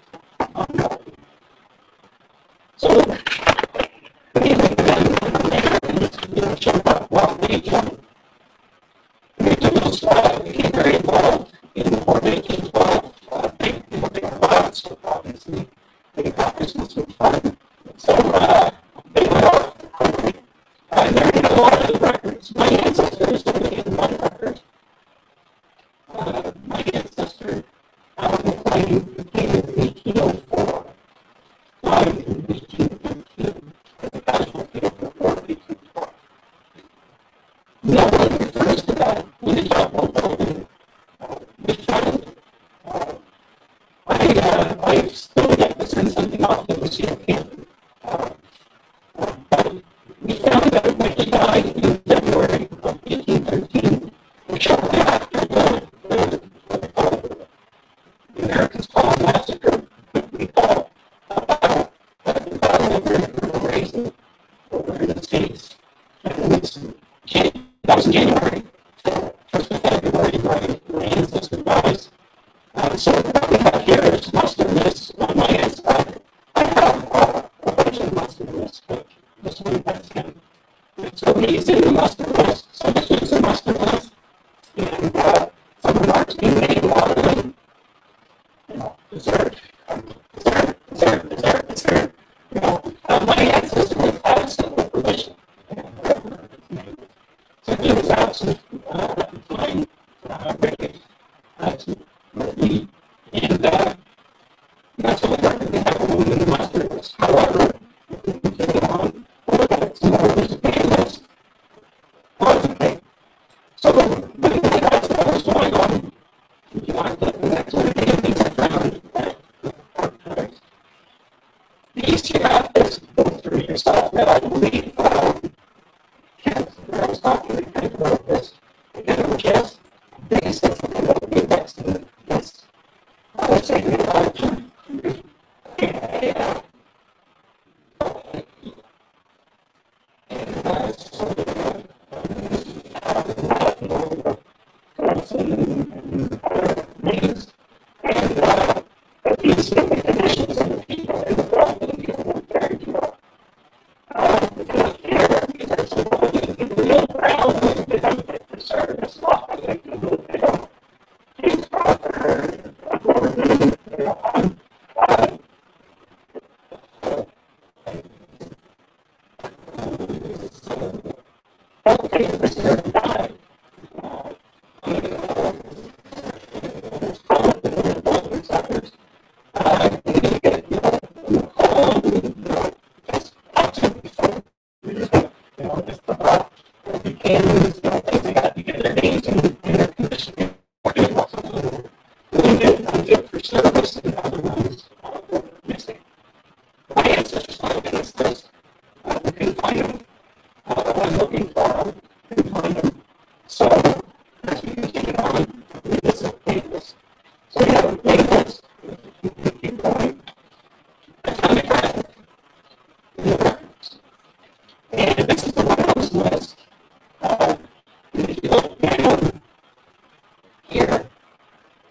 on Baldoon. So, even then, the Americans jumped up while they jumped. They became very involved in the war of 1812. They were violent, so obviously they thought this was fun. So they went off the country. They're in a lot of the records. My ancestors were in one record. My ancestor, McLean, became in 1804. Died in 1815 as a casualty of the War of 1812. No one refers to that when they talk about Baldoon. We found I still get to send something off that was camp. But we found that when he died in February of 1813, which shortly after the Americans called massacre, we call a battle, the battle over raising over in the States. And that was in January, 1st of February, my ancestor dies. So what we have here is muster lists on my side. I have a bunch of muster lists, but this one has him. And so he's in the muster list. So this was a muster list. And some remarks being made, a lot of them, dessert. My ancestor was absent with permission. So he was absent at the time, Ricky, absent with me. And that's what we have a woman in the muster list. However, if we continue on, we'll look at some more of this list. Okay. So when we got to those they said something about the descendant. Yes. I would say yeah. Names and these conditions and the people in the world and the people very well. Because the real ground is the benefit for service law. They don't use proper okay, this is die. For service and otherwise missing. My ancestors find against this. We can find them. I'm looking for them. We can find them. So, as we continue on, we visit Papers. So, we have a Papers. We keep going. I found a graphic in the records. And this is the Widows list. If you look down here,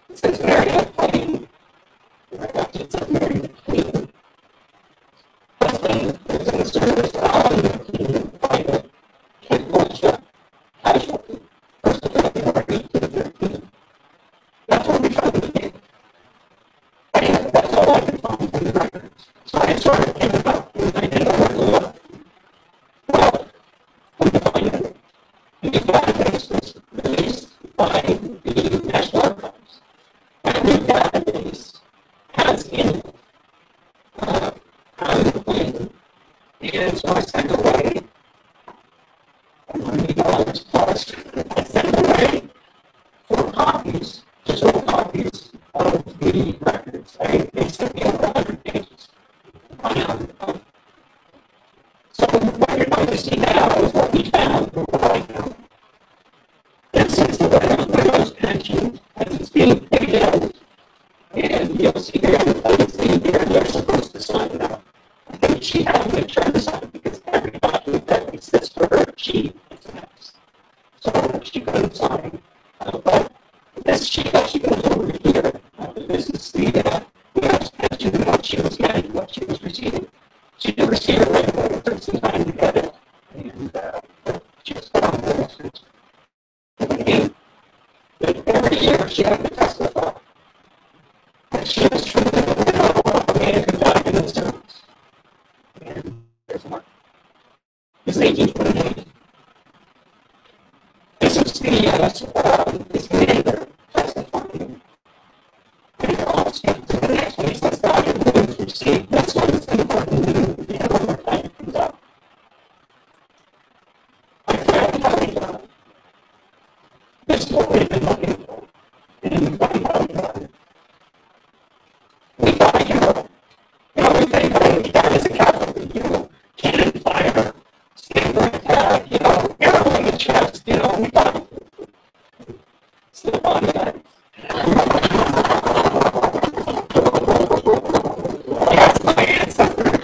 it says Marion Plain. It says Marion Plain. Husband is in the service on the private casualty. First of February 1813. That's where we found the name. And that's all I could find in the records. So I sort of came up and I didn't know where to look. Well, when we find it, the database was released by the National Archives. And the database has in it on the plane. And so I sent away $20 plus. I sent away 4 copies, digital copies of the records. They sent me over 100 pages. So what you're going to see now is what we found, or what I found. This is the widow's pension as it's being paid out. And you'll see there, they're supposed to sign it out. I think she had to turn this on because every document that exists for her, she is next. So she couldn't sign. But this sheet that she goes over here, this is the widow's pension and what she was getting, what she was receiving. She did receive it right away. It took some time to get it. And she was put on the list. And every year she had to testify. She was truly a widow of a man who died in the service. And there's one. It's 1828. This is his neighbor testifying. And I'll skip to the next one. He says, Dr. Williams received. This one is important. The other one comes up. I found this is what we've been looking for. And we find out we got a hero. Everything that we got is a casualty. Cannon fire, sniper attack, arrow in the chest, we got slip on that. That's my ancestor.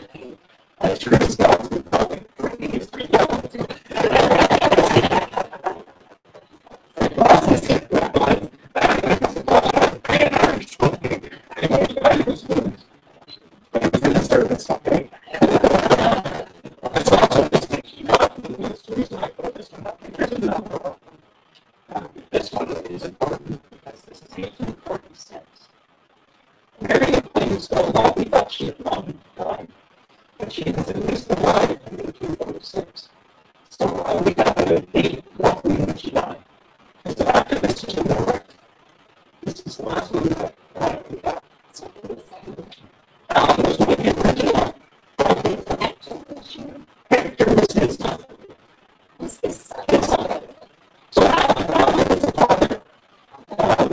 That's true stuff. Bringing his 3 gallons. This one is important because this is 1846. Marion claims so long we thought she had long died, but she was at least alive in 1846. So we got a date roughly when she died. Because after this is in the record. This is the last one that we got. Was one the original. Hector was his son. So Alan was a father.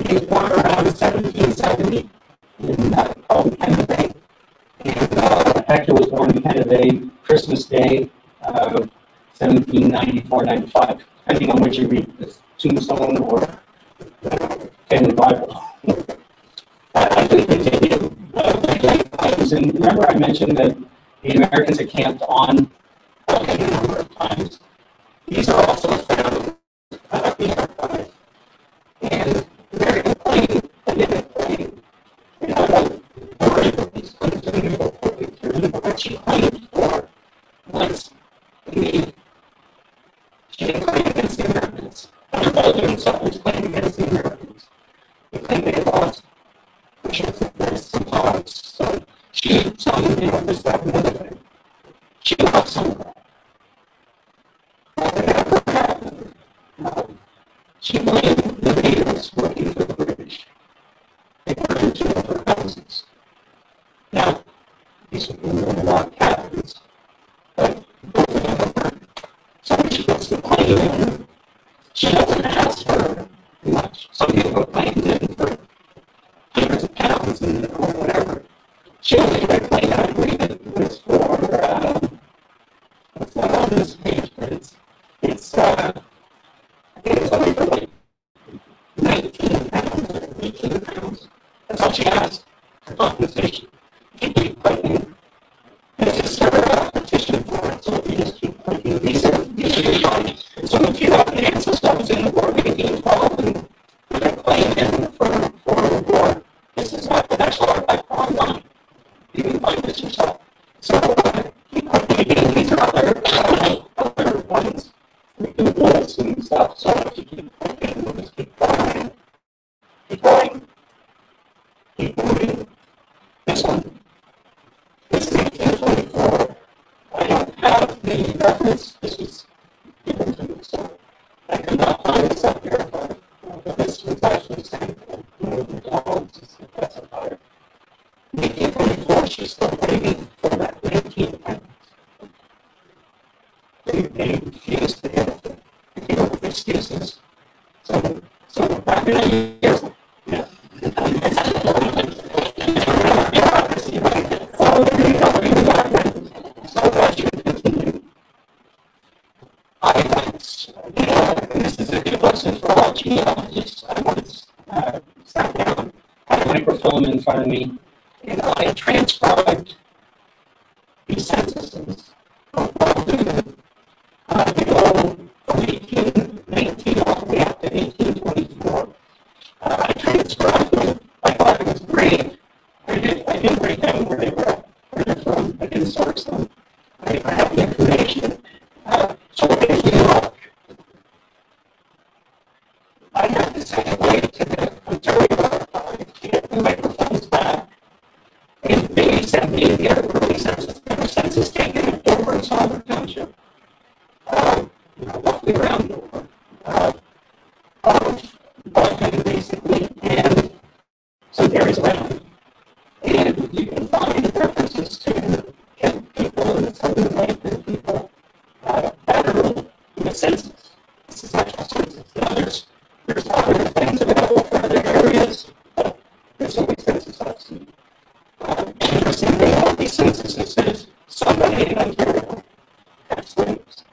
He was born around 1770 in Oughton, Canada. And Hector was born in Canada Christmas Day, 1794-95, depending on which you read, this tombstone or those, and remember I mentioned that the Americans had camped on Oughton a number of times. These are also found in the archive. And American claim, they didn't claim, you know, that the rate of these claims didn't go quickly through, but what she claimed for was the she didn't claim against the Americans. Other Baldoon settlers claimed against the Americans. They claimed they lost, which was there's some odds. So she, some, you know, this, that, and the other thing. She lost some of that. That never happened. She blamed the natives working for the British. They put her into her houses. Now, these people were a lot of cabins, but both of them were burned. So when she gets the claim in, she doesn't ask for much. Some people claimed in for hundreds of pounds or whatever. She only claimed, I believe it was for, what's that on this page, but it's I think it's only for like 19 pounds or 18 pounds. That's all she asked for compensation. She keep claiming. It's just a petition for it, so we just keep claiming. These are fine. So if you have an ancestor who's in the war of 1812 and put a claim in for the war, this is not the National Archive online. You can find this yourself. So keep claiming. These are other ones. We do this and stuff, so if you keep claiming, we'll just keep going. Keep going. Keep moving. This one. This is 1824. I don't have the reference. This was given to me, so I could not find this up here, but this was actually sent to McDonald's to specify. In 1824, she's still waiting for that 19 pounds. They refused to give it. They came up with excuses. So back in the years, yeah. This is a good lesson for all genealogists. I once sat down, had a microfilm in front of me, and I transcribed these censuses of Baldoon to go from 1819 all the way up to 1824. I transcribed them. I thought it was great. I didn't write down where they're from. I didn't source them. I have the information. So if you look, I have to send it away to the Ontario archive to get the microphones back. And they sent me the other early census. There were census taken in Dover and Selkirk Township. Roughly around Dover. Of Baldoon, basically, and some areas around. And you can find references to people in Southern Lambton, people that are in the census. This is actual census. Now, there's other things available for other areas, but there's always census I've seen. Interestingly, all these censuses says somebody in Ontario had slaves.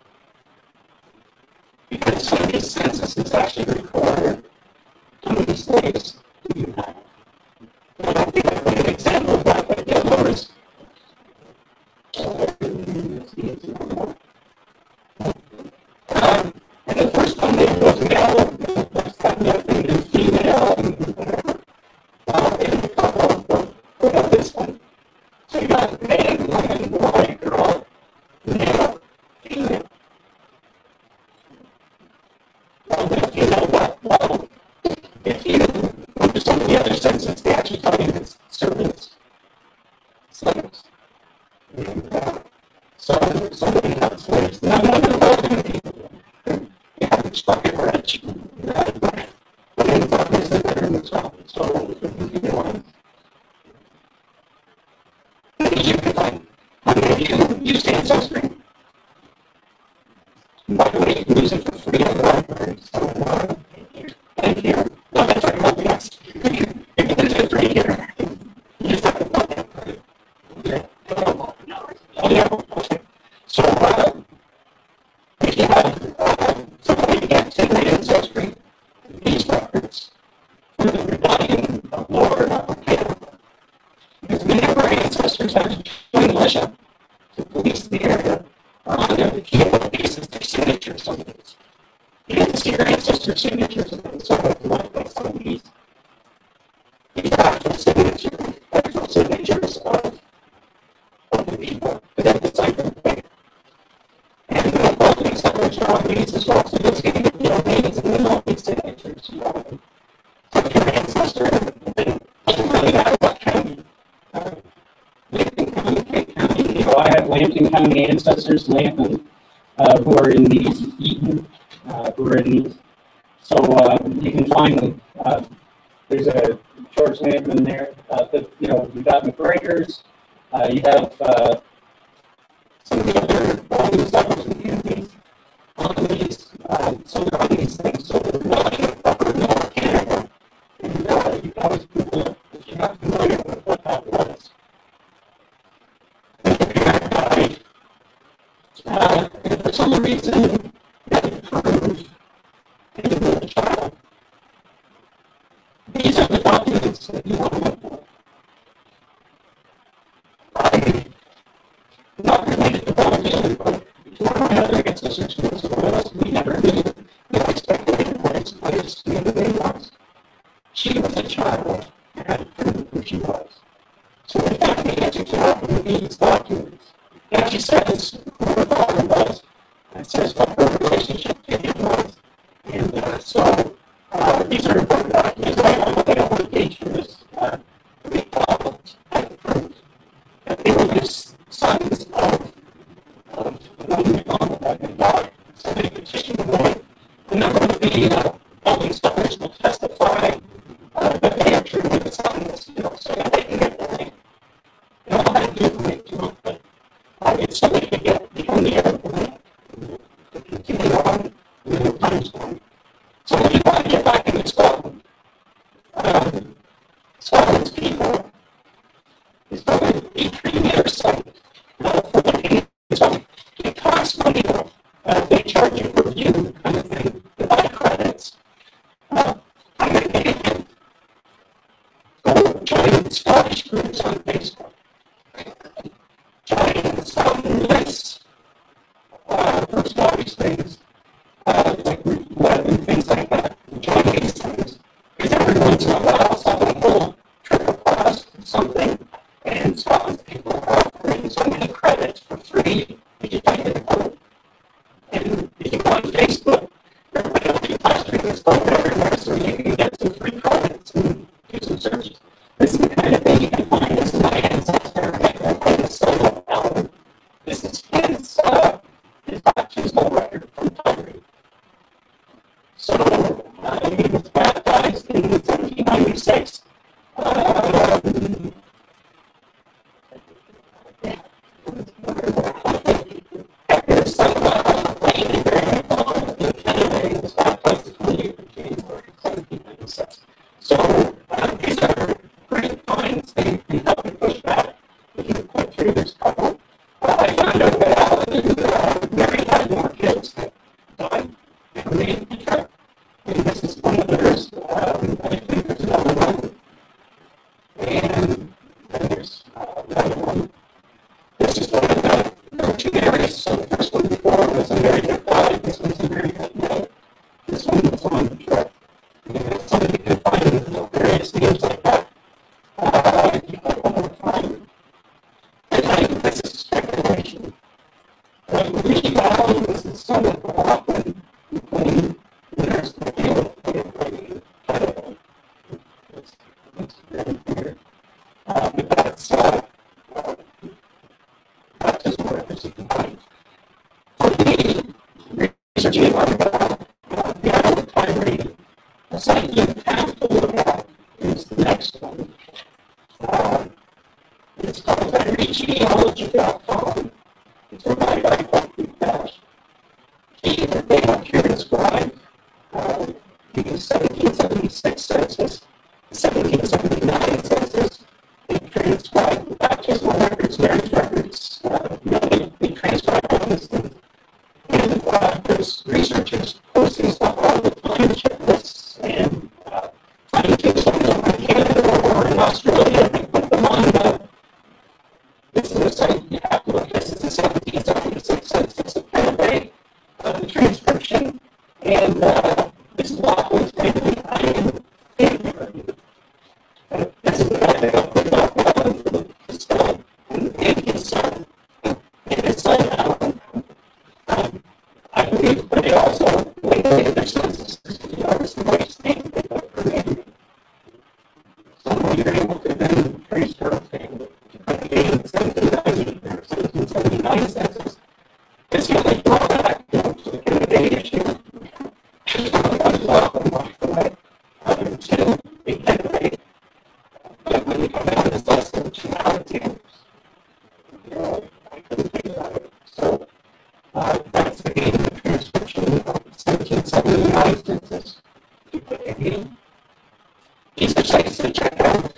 Because some of these censuses actually record how many slaves do you have. I don't think I put an example of that, but you'll notice. And the first one they was male, that's got nothing to female, and whatever. And a couple of this one. So you got man, woman, boy, girl, male, female. Well, if you know what, well, if you go to some of the other census, they actually tell you it's servants, slaves. And so somebody had slaves. Now, none of the Baldoon people, they haven't struck it rich. But in fact, they said they're in the top. So, if you want, you can find, how many of you use Ancestry? By the way, you can use it for free on the library. So, and here, no, that's right, well, yes. You can use it free here. You just have to plug that credit. Okay. Oh, yeah, okay. So, if you have somebody gets in the Ancestry, these records for the rebellion of Lord of Canada. Because many of our ancestors militia to police the area on a cable basis their signatures on these. You get to see your ancestors' signatures on these, so like some of these are actual signatures of the people that have deciphered the paper. And Baldoon settlers are on these as well, so you'll see names and then all these signatures. So if your ancestor, it doesn't really matter what county. Lambton County, Kent County. I have Lambton County ancestors, Lambton, who are in these, Eaton, who are in these. So you can find them. There's a George Lambton there. You've got McGregor's. You have some of the other Baldoon settlers in communities on these. So they're on these things. So they're not in upper North Canada. And you can always Google if you're not familiar with what that was. And for some reason, that proved individual child. These are the documents that you want to look for. I'm not related to Baldoon, but one of my other ancestors was Wales. We never knew. We always speculated what his wife's name was. She was a child and had proved who she was. So we found the answer to that in these documents. And she says who her father was, and says what her relationship to him was. And so these are important documents. I'm looking at one page for this. We found and proved that they were just sons of another McDonald that had died. So they petitioned away. A number of the Baldoon settlers will testify that they are truly the sons, so that they can get the name. They all had to do the name to it, but it's so they can get the only other land to continue on the times going. So when you want to get back into Scotland, Scotland's people is going to be a premier site for looking at so it costs money though. They charge you per view kind of thing. They buy credits. I'm going to get it. Go join Scottish groups on Facebook. Join some lists for Scottish things, like Group Web and things like that. Join these things. Because every once in a while, someone will trip across something, and Scotland's people are offering so many credits for free that you can't get a vote. And if you go on Facebook, everybody will be plastering this stuff everywhere so you can get some free credits and do some searches. This is the kind of thing you can find. This is my ancestor, my solo Alan. This is his baptismal record from Tyree. So he was baptized in 1796. So these are great finds. They can help you push back. We can put through this couple. I found out that Alan and Mary had more kids that died and made the trip. And this is one of theirs. I think there's another one. And then there's another one. This is one of the two Marys. So the first one before was a Mary that died. This one's a Mary that died. This one was on the trip. And somebody can find various names like that. You might want to find. And this is speculation. Lee Baldoon was the son of Oughton, who claimed there's the deal with That's very weird. But that's just what you can find. For the researching about the Isle of Tyree, the site you have to look at is the next one. It's called TyreeGenealogy.com. It's provided by Baldoon Casualty. They have here described the 1776 census, the 1779 census. They transcribed the baptismal records, marriage records. They transcribed all this thing. And there's researchers posting stuff all the time, checklists, and finding tombstones over in Canada or in Australia. They put them on this is a site you have you're able to then trace her family. But again, the 1790 or 1779 census is the only drawback to the candidate issue. She's really unwelcome walked away. Two, a candidate. But when you come down to less than 2 out of 10, I couldn't think about it. So that's again the transcription of 1779 census. Again, these are sites to check out.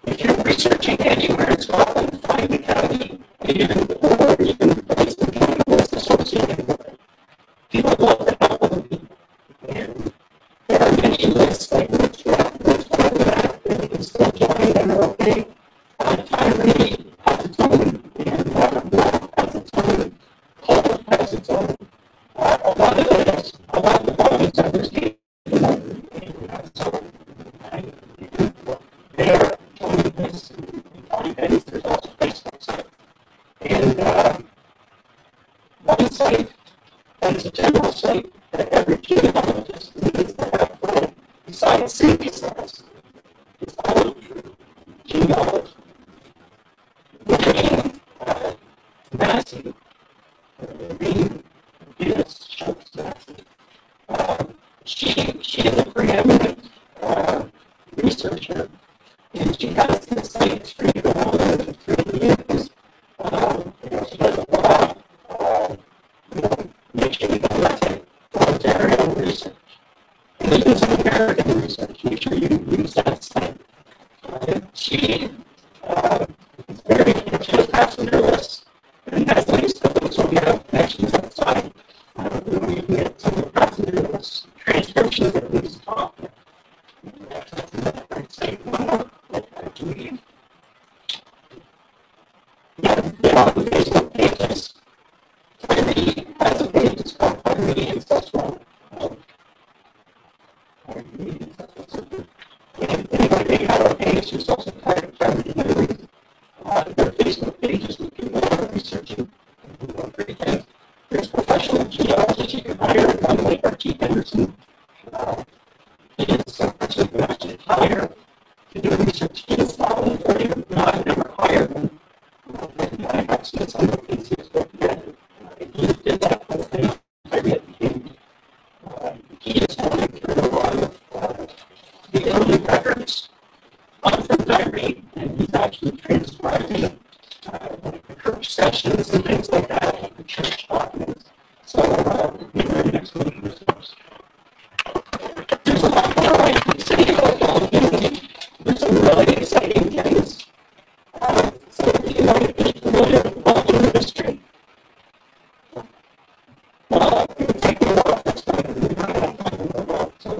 If you're researching anywhere in Scotland, find the county or even place the county list associated with it. People love to help other people. And there are many lists like which part of that, and you can still join and are okay. Tyree has its own, and Black has its own, Hull has its own. A lot of the Baldoon centers came from that, and has its own. There, joining this, and pennies, there's also Facebook site. And one site that is a general site that every genealogist needs to have read, besides safety stats, is called genealogy. Lorraine Massey, Lorraine Schultz Massey, she is a preeminent researcher, and she has this site free to download and free to use. She does a blog. Make sure you go to Ontario research. And even some American research, make sure you use that site. She has passenger lists and has links to them, so we have connections outside. You can get some of the passenger lists, transcriptions of these talk. That's another site. One more, I believe. Get on the Facebook pages. Tyree has a page, it's called Tyree Ancestral. And anybody may have a page, there's also Tyree Memories. Their Facebook pages, we can go on researching. There's professional geologists you can hire, one like Archie Henderson. He is some person who can actually hire to do research in Scotland for you. I've never hired them. I have seen some of these Facebook videos. He did that whole thing. I read him. He is going through a lot of the early records from Tyree, and he's actually transcribing like the church sessions and things like that, like the church documents. So maybe next week or so. There's a lot more I can say about Baldoon. There's some really exciting things. So if you might be familiar with Baldoon history, it would take me a while to explain it. We don't have time to go out. So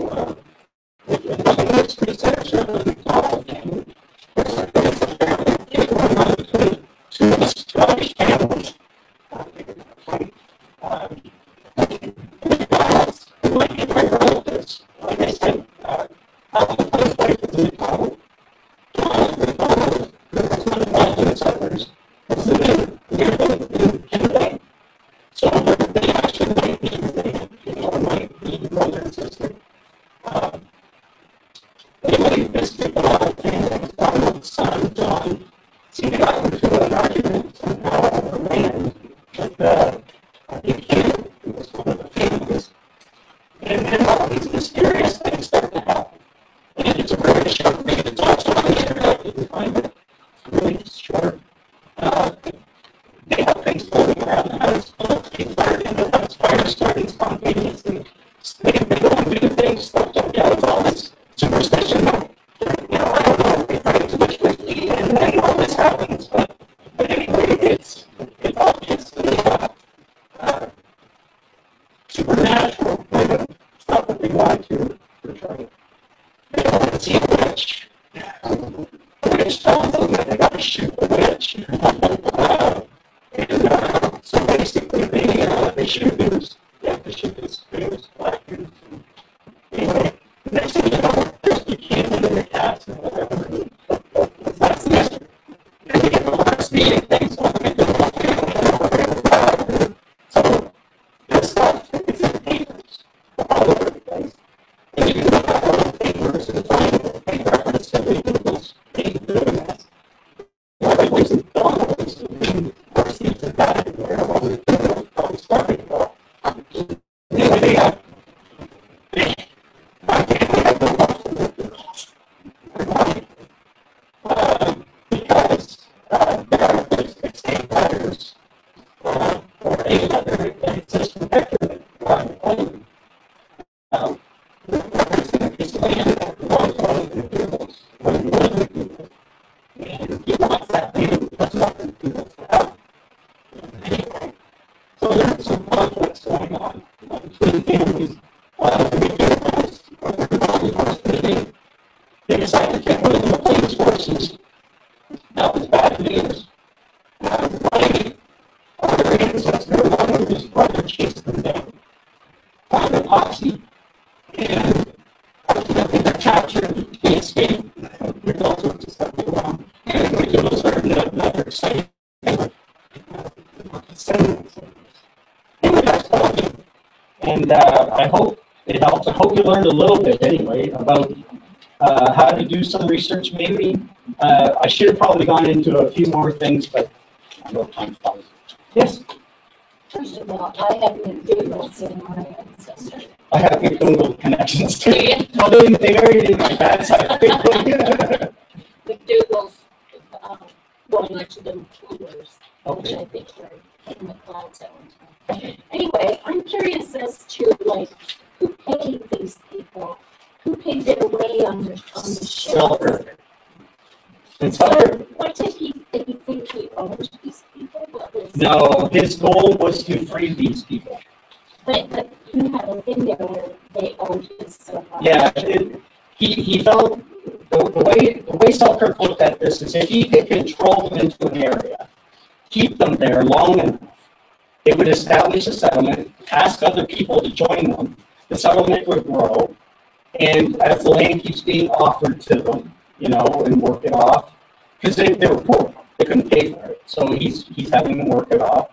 if Baldoon history centers are really Macdonald family, there's a family going on between two Scottish families. It might be very relatives. Like I said, Alan's wife is a Macdonald. Macdonald, who was one of the Baldoon settlers, was living near them in Canada. So they actually might be related, might be brother and sister. Anyway, Mr. Donald and Macdonald's son, John, seemed to got into an argument somehow over land with the king, who was one of the families. And then all these mysterious things start to happen. And it's a very short read. It's also on the internet. You can find it. It's really short. They have things floating around the house. They fired into the house. Fires starting spontaneously. They go and do things. Stuff like that. It's all this superstition. I don't know. They find too much whiskey, and then all this happens. But anyway, it's obviously supernatural kind of stuff that they want to portray. They don't want to see a witch. The witch tells them that they got to shoot the witch. And so basically they shoot news. They have to shoot this news, black news. Anyway, next thing you know, there's the cannon in the cast and whatever. That's the mystery. And they get the last meeting things going into the whole family. So this stuff is in papers all over the place. And you can look at all the papers and find a reference to it. decided to get rid of the McLean's forces. That was bad news. My other ancestor, along with his brother, chased them down, found a posse, and ultimately they're captured, they escape. There's all sorts of stuff going on. And we can learn another exciting thing. Descendants. Anyway, that's Baldoon. And I hope it helps. I hope you learned a little bit anyway about how to do some research maybe. I should have probably gone into a few more things, but I know time flies. Yes? First of all, I haven't Googled in my ancestors. I have good Google connections too. Well, they married in my dad's side. The Googles going to the Coolers, which I think were in the clouds at one time. Anyway, I'm curious as to like who paid these people, who paid their way on the ship. Selkirk. And Selkirk. What did he think he owned these people? What was No, his goal was to free these people. But you have a thing there where they owned his survival. Yeah, he felt the way Selkirk looked at this is if he could control them into an area, keep them there long enough, they would establish a settlement, ask other people to join them, the settlement would grow, and as the land keeps being offered to them, you know, and work it off, because they were poor, they couldn't pay for it, so he's having them work it off,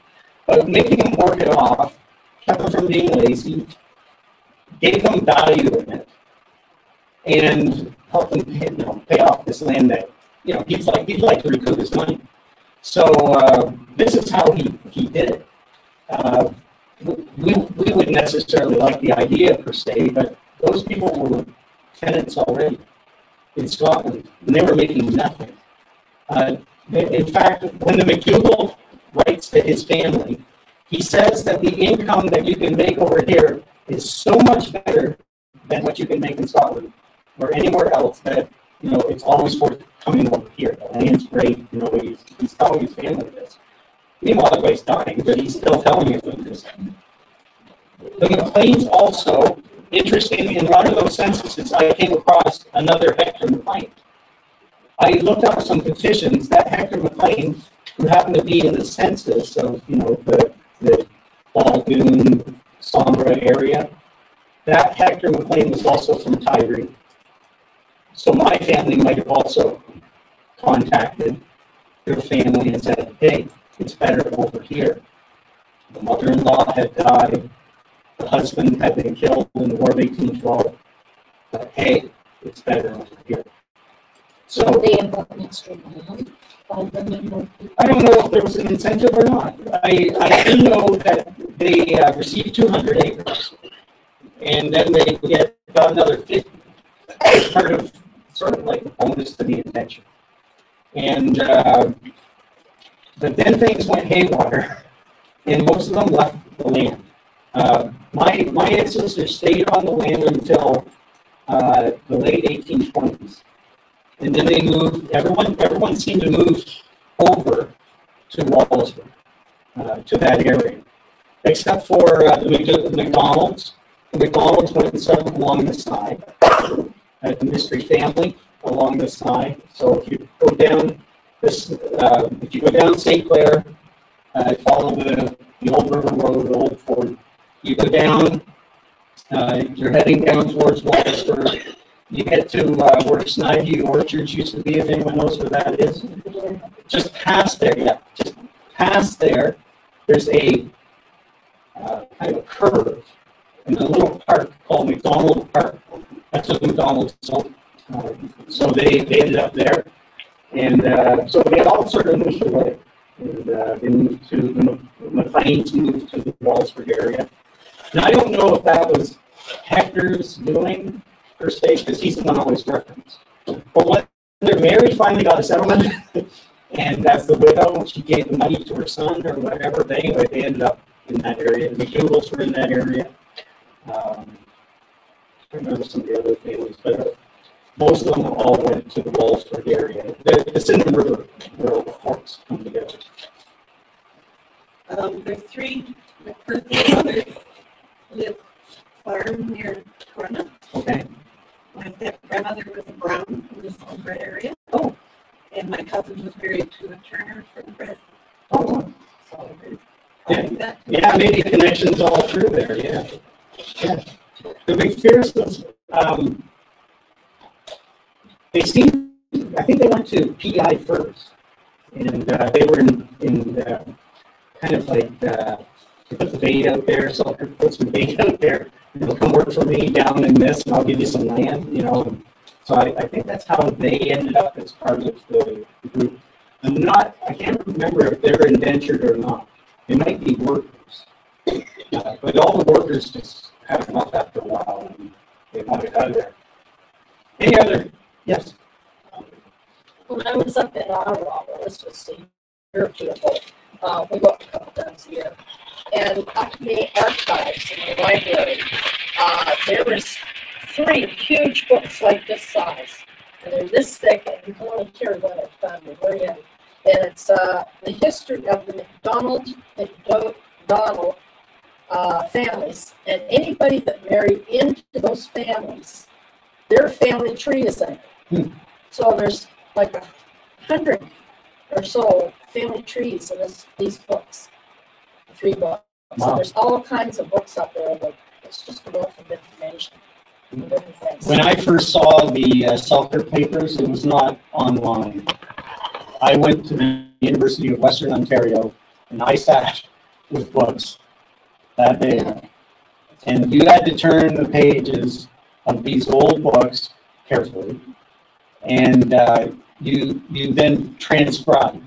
but making them work it off kept them from being lazy, gave them value in it, and helped them pay off this land that, he'd like to recoup his money. So this is how he did it. We wouldn't necessarily like the idea per se, but those people were tenants already in Scotland, and they were making nothing. In fact, when the McDougall writes to his family, he says that the income that you can make over here is so much better than what you can make in Scotland or anywhere else that, it's always worth coming over here. The land's great, he's telling his family this. Meanwhile, the guy's dying, but he's still telling him this. The McLeans also, interesting, in one of those censuses, I came across another Hector McLean. I looked up some petitions that Hector McLean, who happened to be in the census of, the Baldoon, Sombra area, that Hector McLean was also from Tyree. So my family might have also contacted their family and said, hey, it's better over here. The mother-in-law had died. The husband had been killed in the War of 1812. But hey, it's better over here. So they involved an extra land. I don't know if there was an incentive or not. I do know that they received 200 acres, and then they got another 50 as part of sort of like a bonus to the intention. And but then things went haywire, and most of them left the land. My ancestors stayed on the land until the late 1820s. And then they moved, everyone seemed to move over to Wallaceburg, to that area, except for the McDonalds. The McDonalds went and settled along the side, the Mystery family along the side. So if you go down St. Clair, follow the old river road, the old ford, you go down, you're heading down towards Wallaceburg. You get to where Snivy Orchards used to be, if anyone knows where that is. Just past there, just past there, there's a kind of a curve in a little park called McDonald Park. That's what McDonald's sold. So they ended up there. And so they all sort of moved away. And they moved to, the McLeans moved to the Wallaceburg area. And I don't know if that was Hector's doing, per se, because he's the one always referenced. But when they're married, finally got a settlement, and as the widow, she gave the money to her son or whatever. But anyway, they ended up in that area. The McDougalls were in that area. I remember some of the other families, but most of them all went to the Wallaceburg area. It's in the river where all the forks come together. There's three McPherson brothers live farm near Corona. Okay. My grandmother was a Brown from the Selkirk area. Oh, And my cousin was married to a Turner from Brett. oh, So I yeah, think that. yeah, maybe connections all through there, yeah. Yeah. The McPhersons, they seem, I think they went to PI first. And they were in kind of like, they put the bait out there, so I put some bait out there, come work for me down in this, and I'll give you some land, So I think that's how they ended up as part of the group. I can't remember if they're indentured or not. They might be workers. But all the workers just had enough after a while, and they wanted out of there. Any other? Yes. When I was up in Ottawa, this was a year or two ago, we go up a couple times a year, and up in the archives in the library, there was 3 huge books like this size, and they're this thick, and you can only carry one at a time. They're very heavy. And it's the history of the McDonald families, and anybody that married into those families, their family tree is in it. So there's like 100 or so family trees in these books, 3 books. Wow. So there's all kinds of books up there, but it's just a wealth of information. When I first saw the Selkirk Papers, it was not online. I went to the University of Western Ontario, and I sat with books that day. And you had to turn the pages of these old books carefully, and you then transcribed.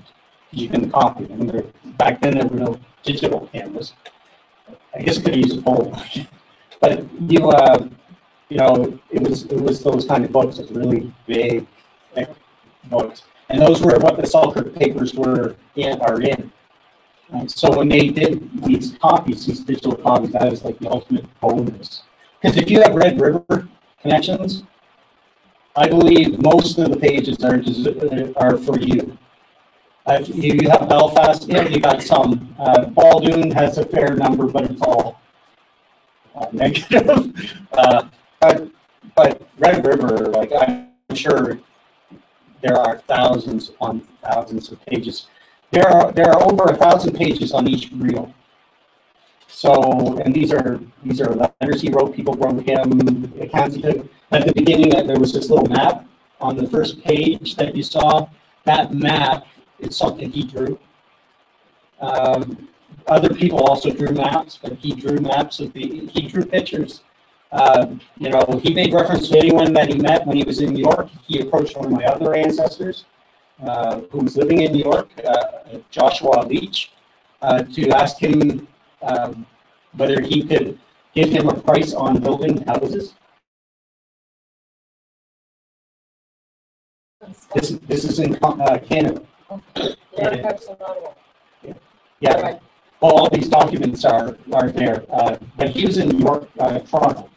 You can copy them. Back then, there were no digital cameras. I guess you could use a Polaroid, but it was those kind of books, those really big, thick books, and those were what the Selkirk Papers are in. So when they did these copies, these digital copies, that was like the ultimate bonus. Because if you have Red River connections, I believe most of the pages are for you. If you have Belfast, yeah, you got some. Baldoon has a fair number, but it's all negative. But Red River, like I'm sure there are thousands on thousands of pages. There are over 1,000 pages on each reel. So, and these are letters he wrote. People wrote him. At the beginning, there was this little map on the first page that you saw. That map is something he drew. Other people also drew maps, but he drew maps he drew pictures. He made reference to anyone that he met when he was in New York. He approached one of my other ancestors, who was living in New York, Joshua Leach, to ask him whether he could give him a price on building houses. This is in Canada. Yeah. Right. Well, all these documents are there. But he was in New York, Toronto,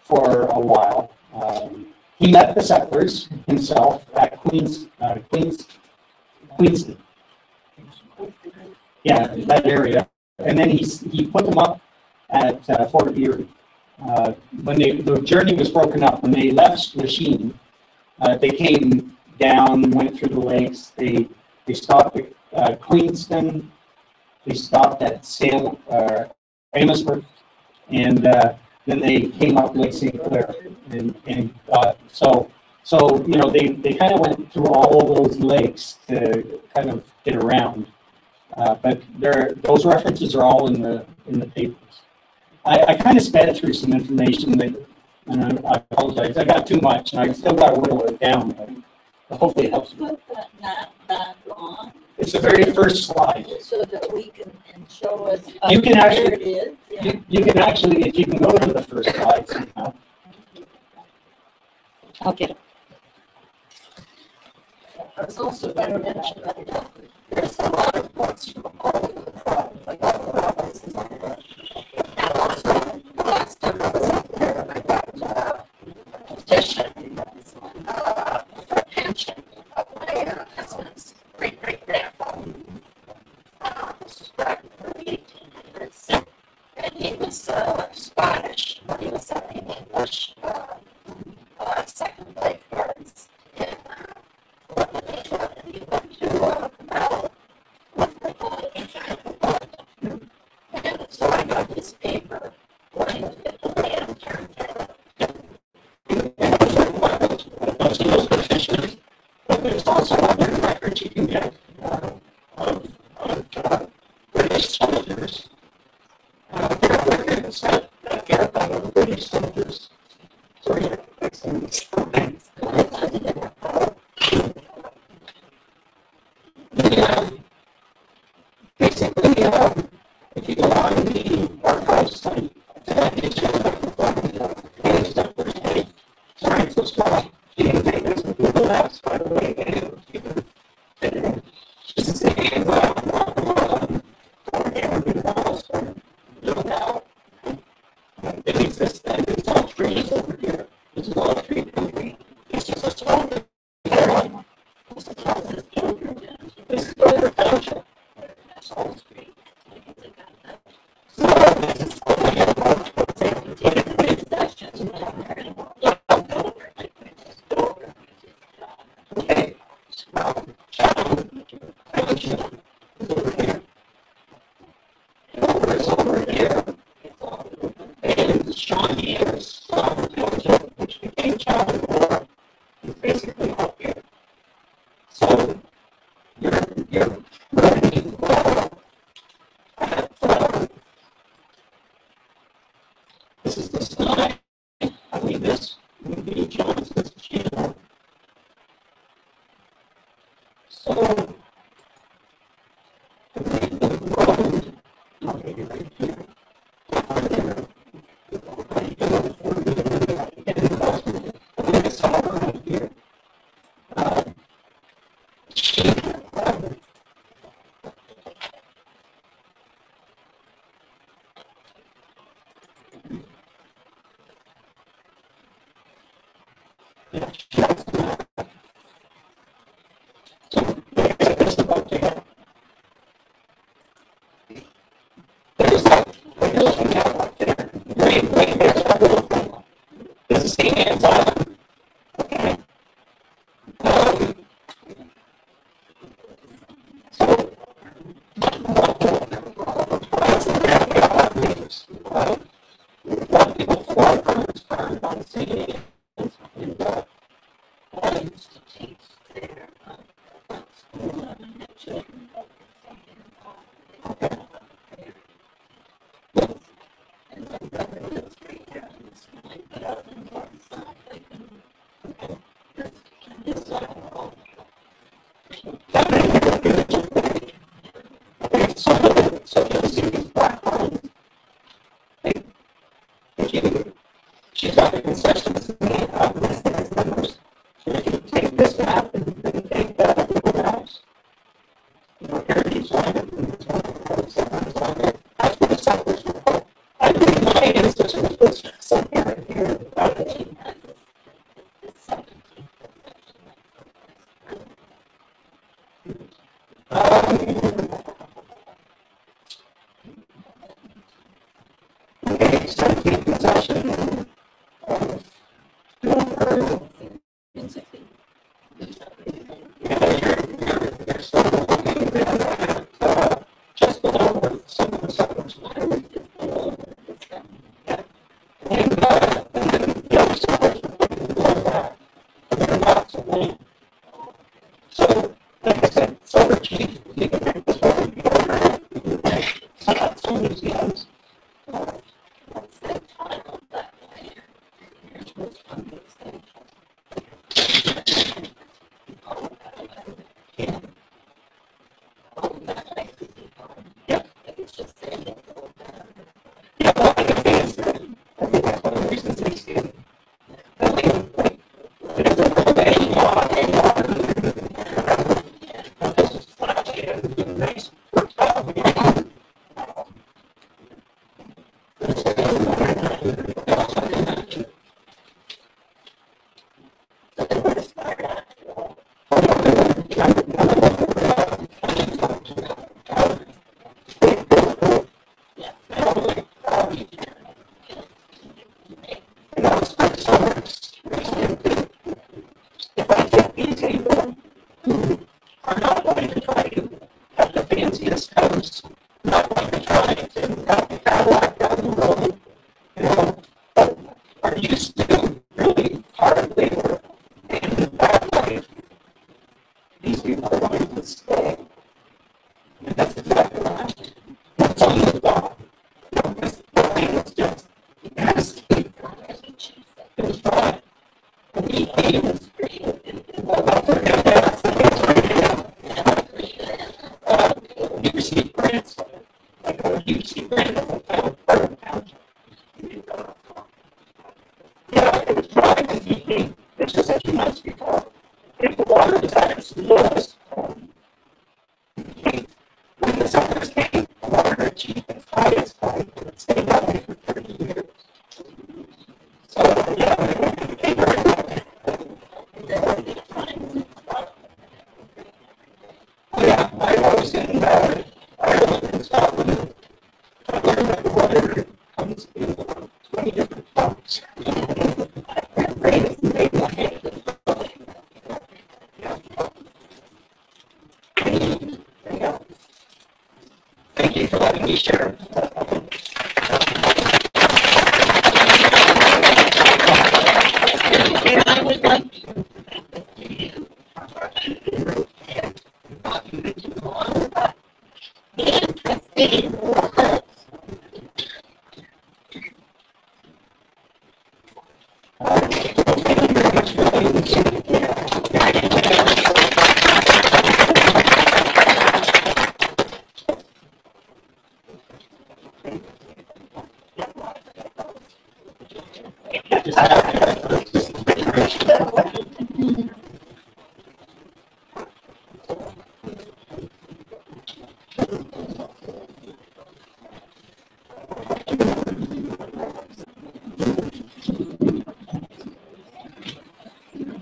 for a while. He met the settlers himself at Queenston. Yeah, that area. And then he put them up at Fort Erie. When the journey was broken up, when they left Lachine, they came down, went through the lakes. They stopped at Queenston. They stopped at Wallaceburg, and then they came up Lake St. Clair, and so they kind of went through all of those lakes to kind of get around. But those references are all in the papers. I kind of sped through some information and I apologize. I got too much, and I still got to whittle it down. But hopefully it helps. Put that back on. It's the very first slide. So that we can show us You can where actually- it is. Yeah. You can actually, if you can go to the first slide somehow. I'll get it. I was also going to mention that there's a lot of books from all over the province. Like all the provinces on the and also the last time I was up there, I got a petition for pension of my husband's great-great-grandfather. This was back in the 1800s. And he was Scottish, but he was studying English second Petitions, but there's also other records you can get of British soldiers. There are records that get British soldiers. Sorry, excellent. Basically, if you go on the archive site, it shows up the page that was made. Sorry, so small. You can take this with Google Maps, by the way, and you can just say, it exists, and it's all trees over here. It's all tree country. It's just a small area. This is Dover Township. Okay, so Chatham Township is over here. Dover is over here. And Shawnee is Township, which became Chatham, is basically up here. So you're running at this is the sky. I mean, this would be Johnson's channel. So the road, maybe right here. And I saw right here. She's got the concessions in the numbers. So if you take this map and then take that Google Maps, heritage line, and there's one of the settlers on there. That's where the settlers were from. I believe my ancestors was somewhere here in the valley. Okay, 17th possession. Just below where some of the settlers were. And then the other settlers were looking below that. And there are lots of land. So, like I said, Silver Chief, you can make this over the order. You can set up some museums. What's the title of that land? Here's what's on this thing. Yeah. Yep. Yeah, well, I think that's one of the reasons they see it. I mean, like, there's a this is flashy and nice fertile. If I take these people who are not going to try to have the fanciest house, not going to try to have the Cadillac down the road, but are used to really hard labor and bad You receive grants, you receive grants, yeah, it was dry and heating. It's just a few months before. If the water was at its lowest, when the settlers came, the water achieved its highest height, and it stayed that way for 30 years. So, yeah, it became very high. Yeah, I was in Ireland and Scotland. I learned that the water comes in 20 different forms. Thank you for letting me share. And I would like to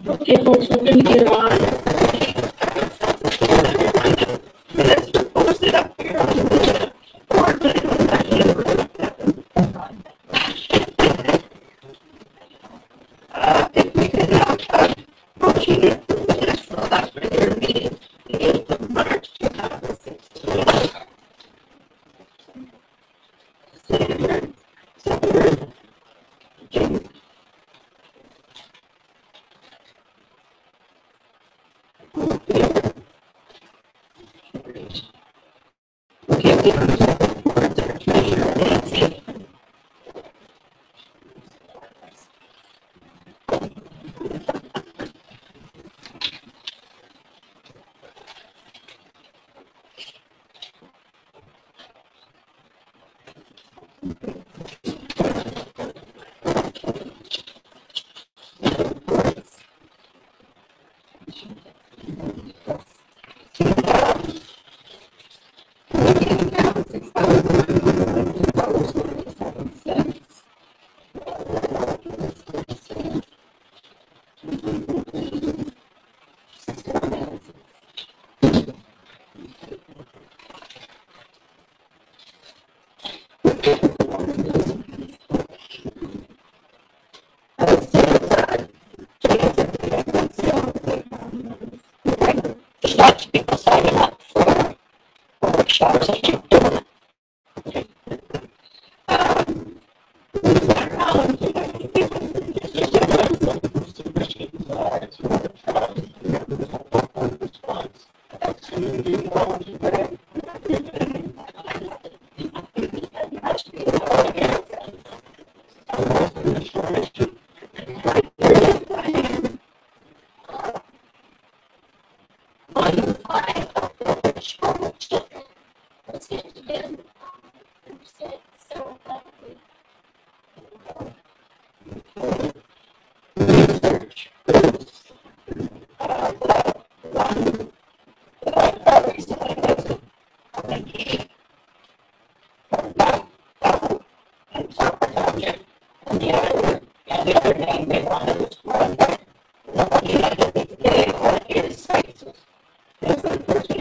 okay, folks, we're going to get on. Post it up here. If we could now motion to approve the minutes for the last regular meeting, the 8th of March 2016. Lots of people signing up for workshops. I keep doing it. Let's get it together. So research one that I got recently was and Selkirk Papers, and the other name they wanted was one that nobody had to get it on his sites. That's the first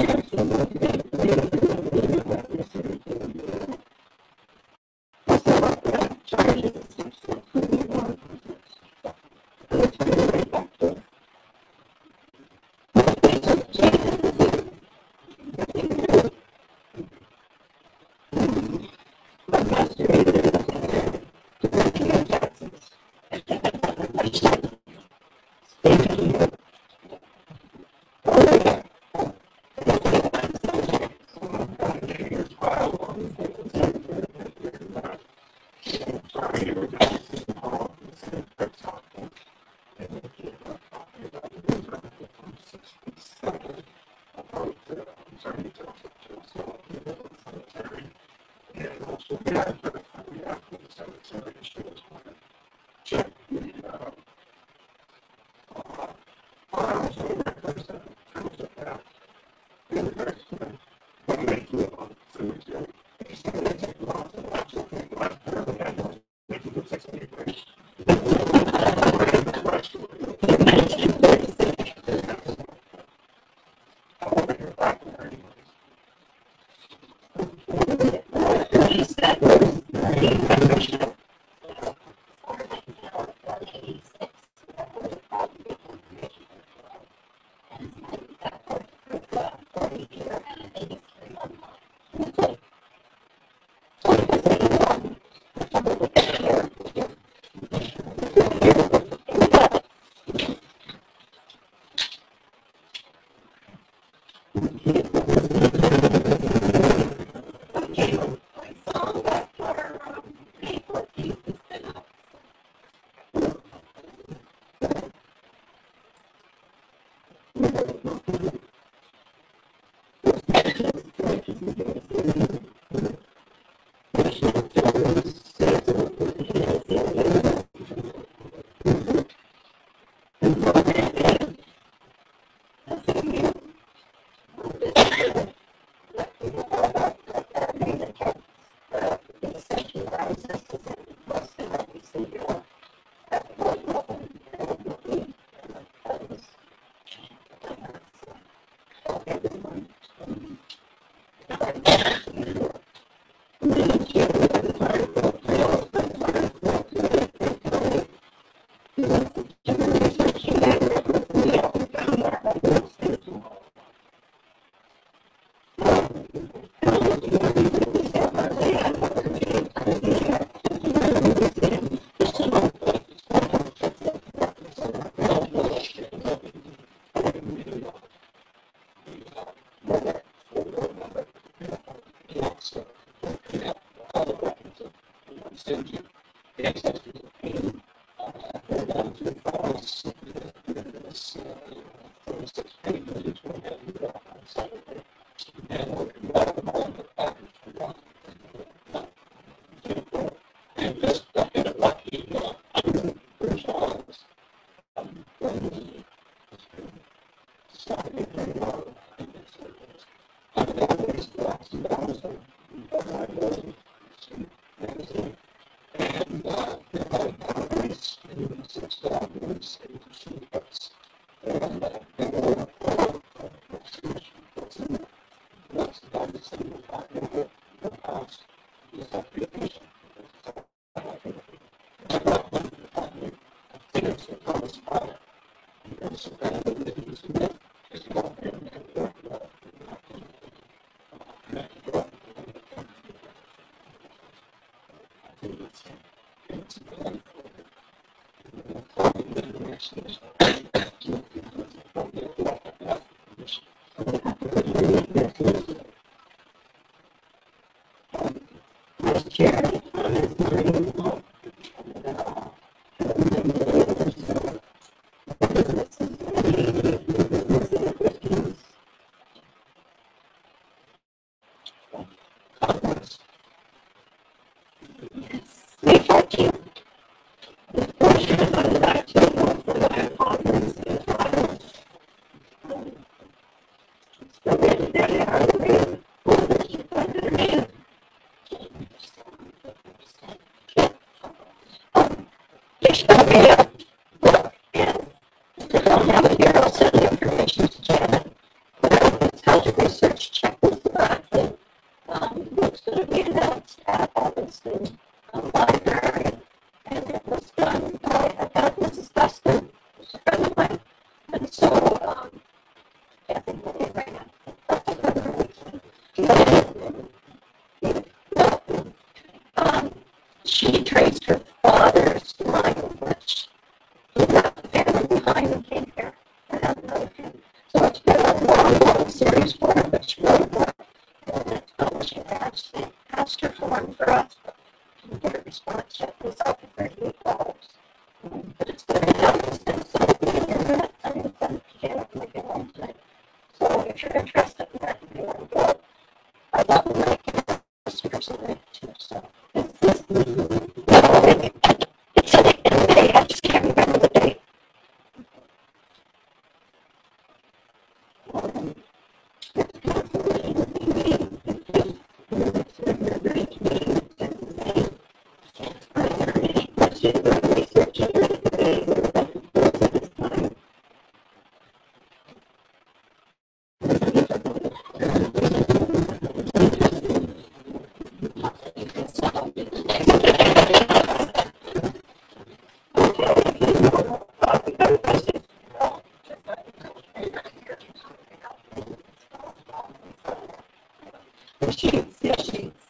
sheets, yeah, sheets.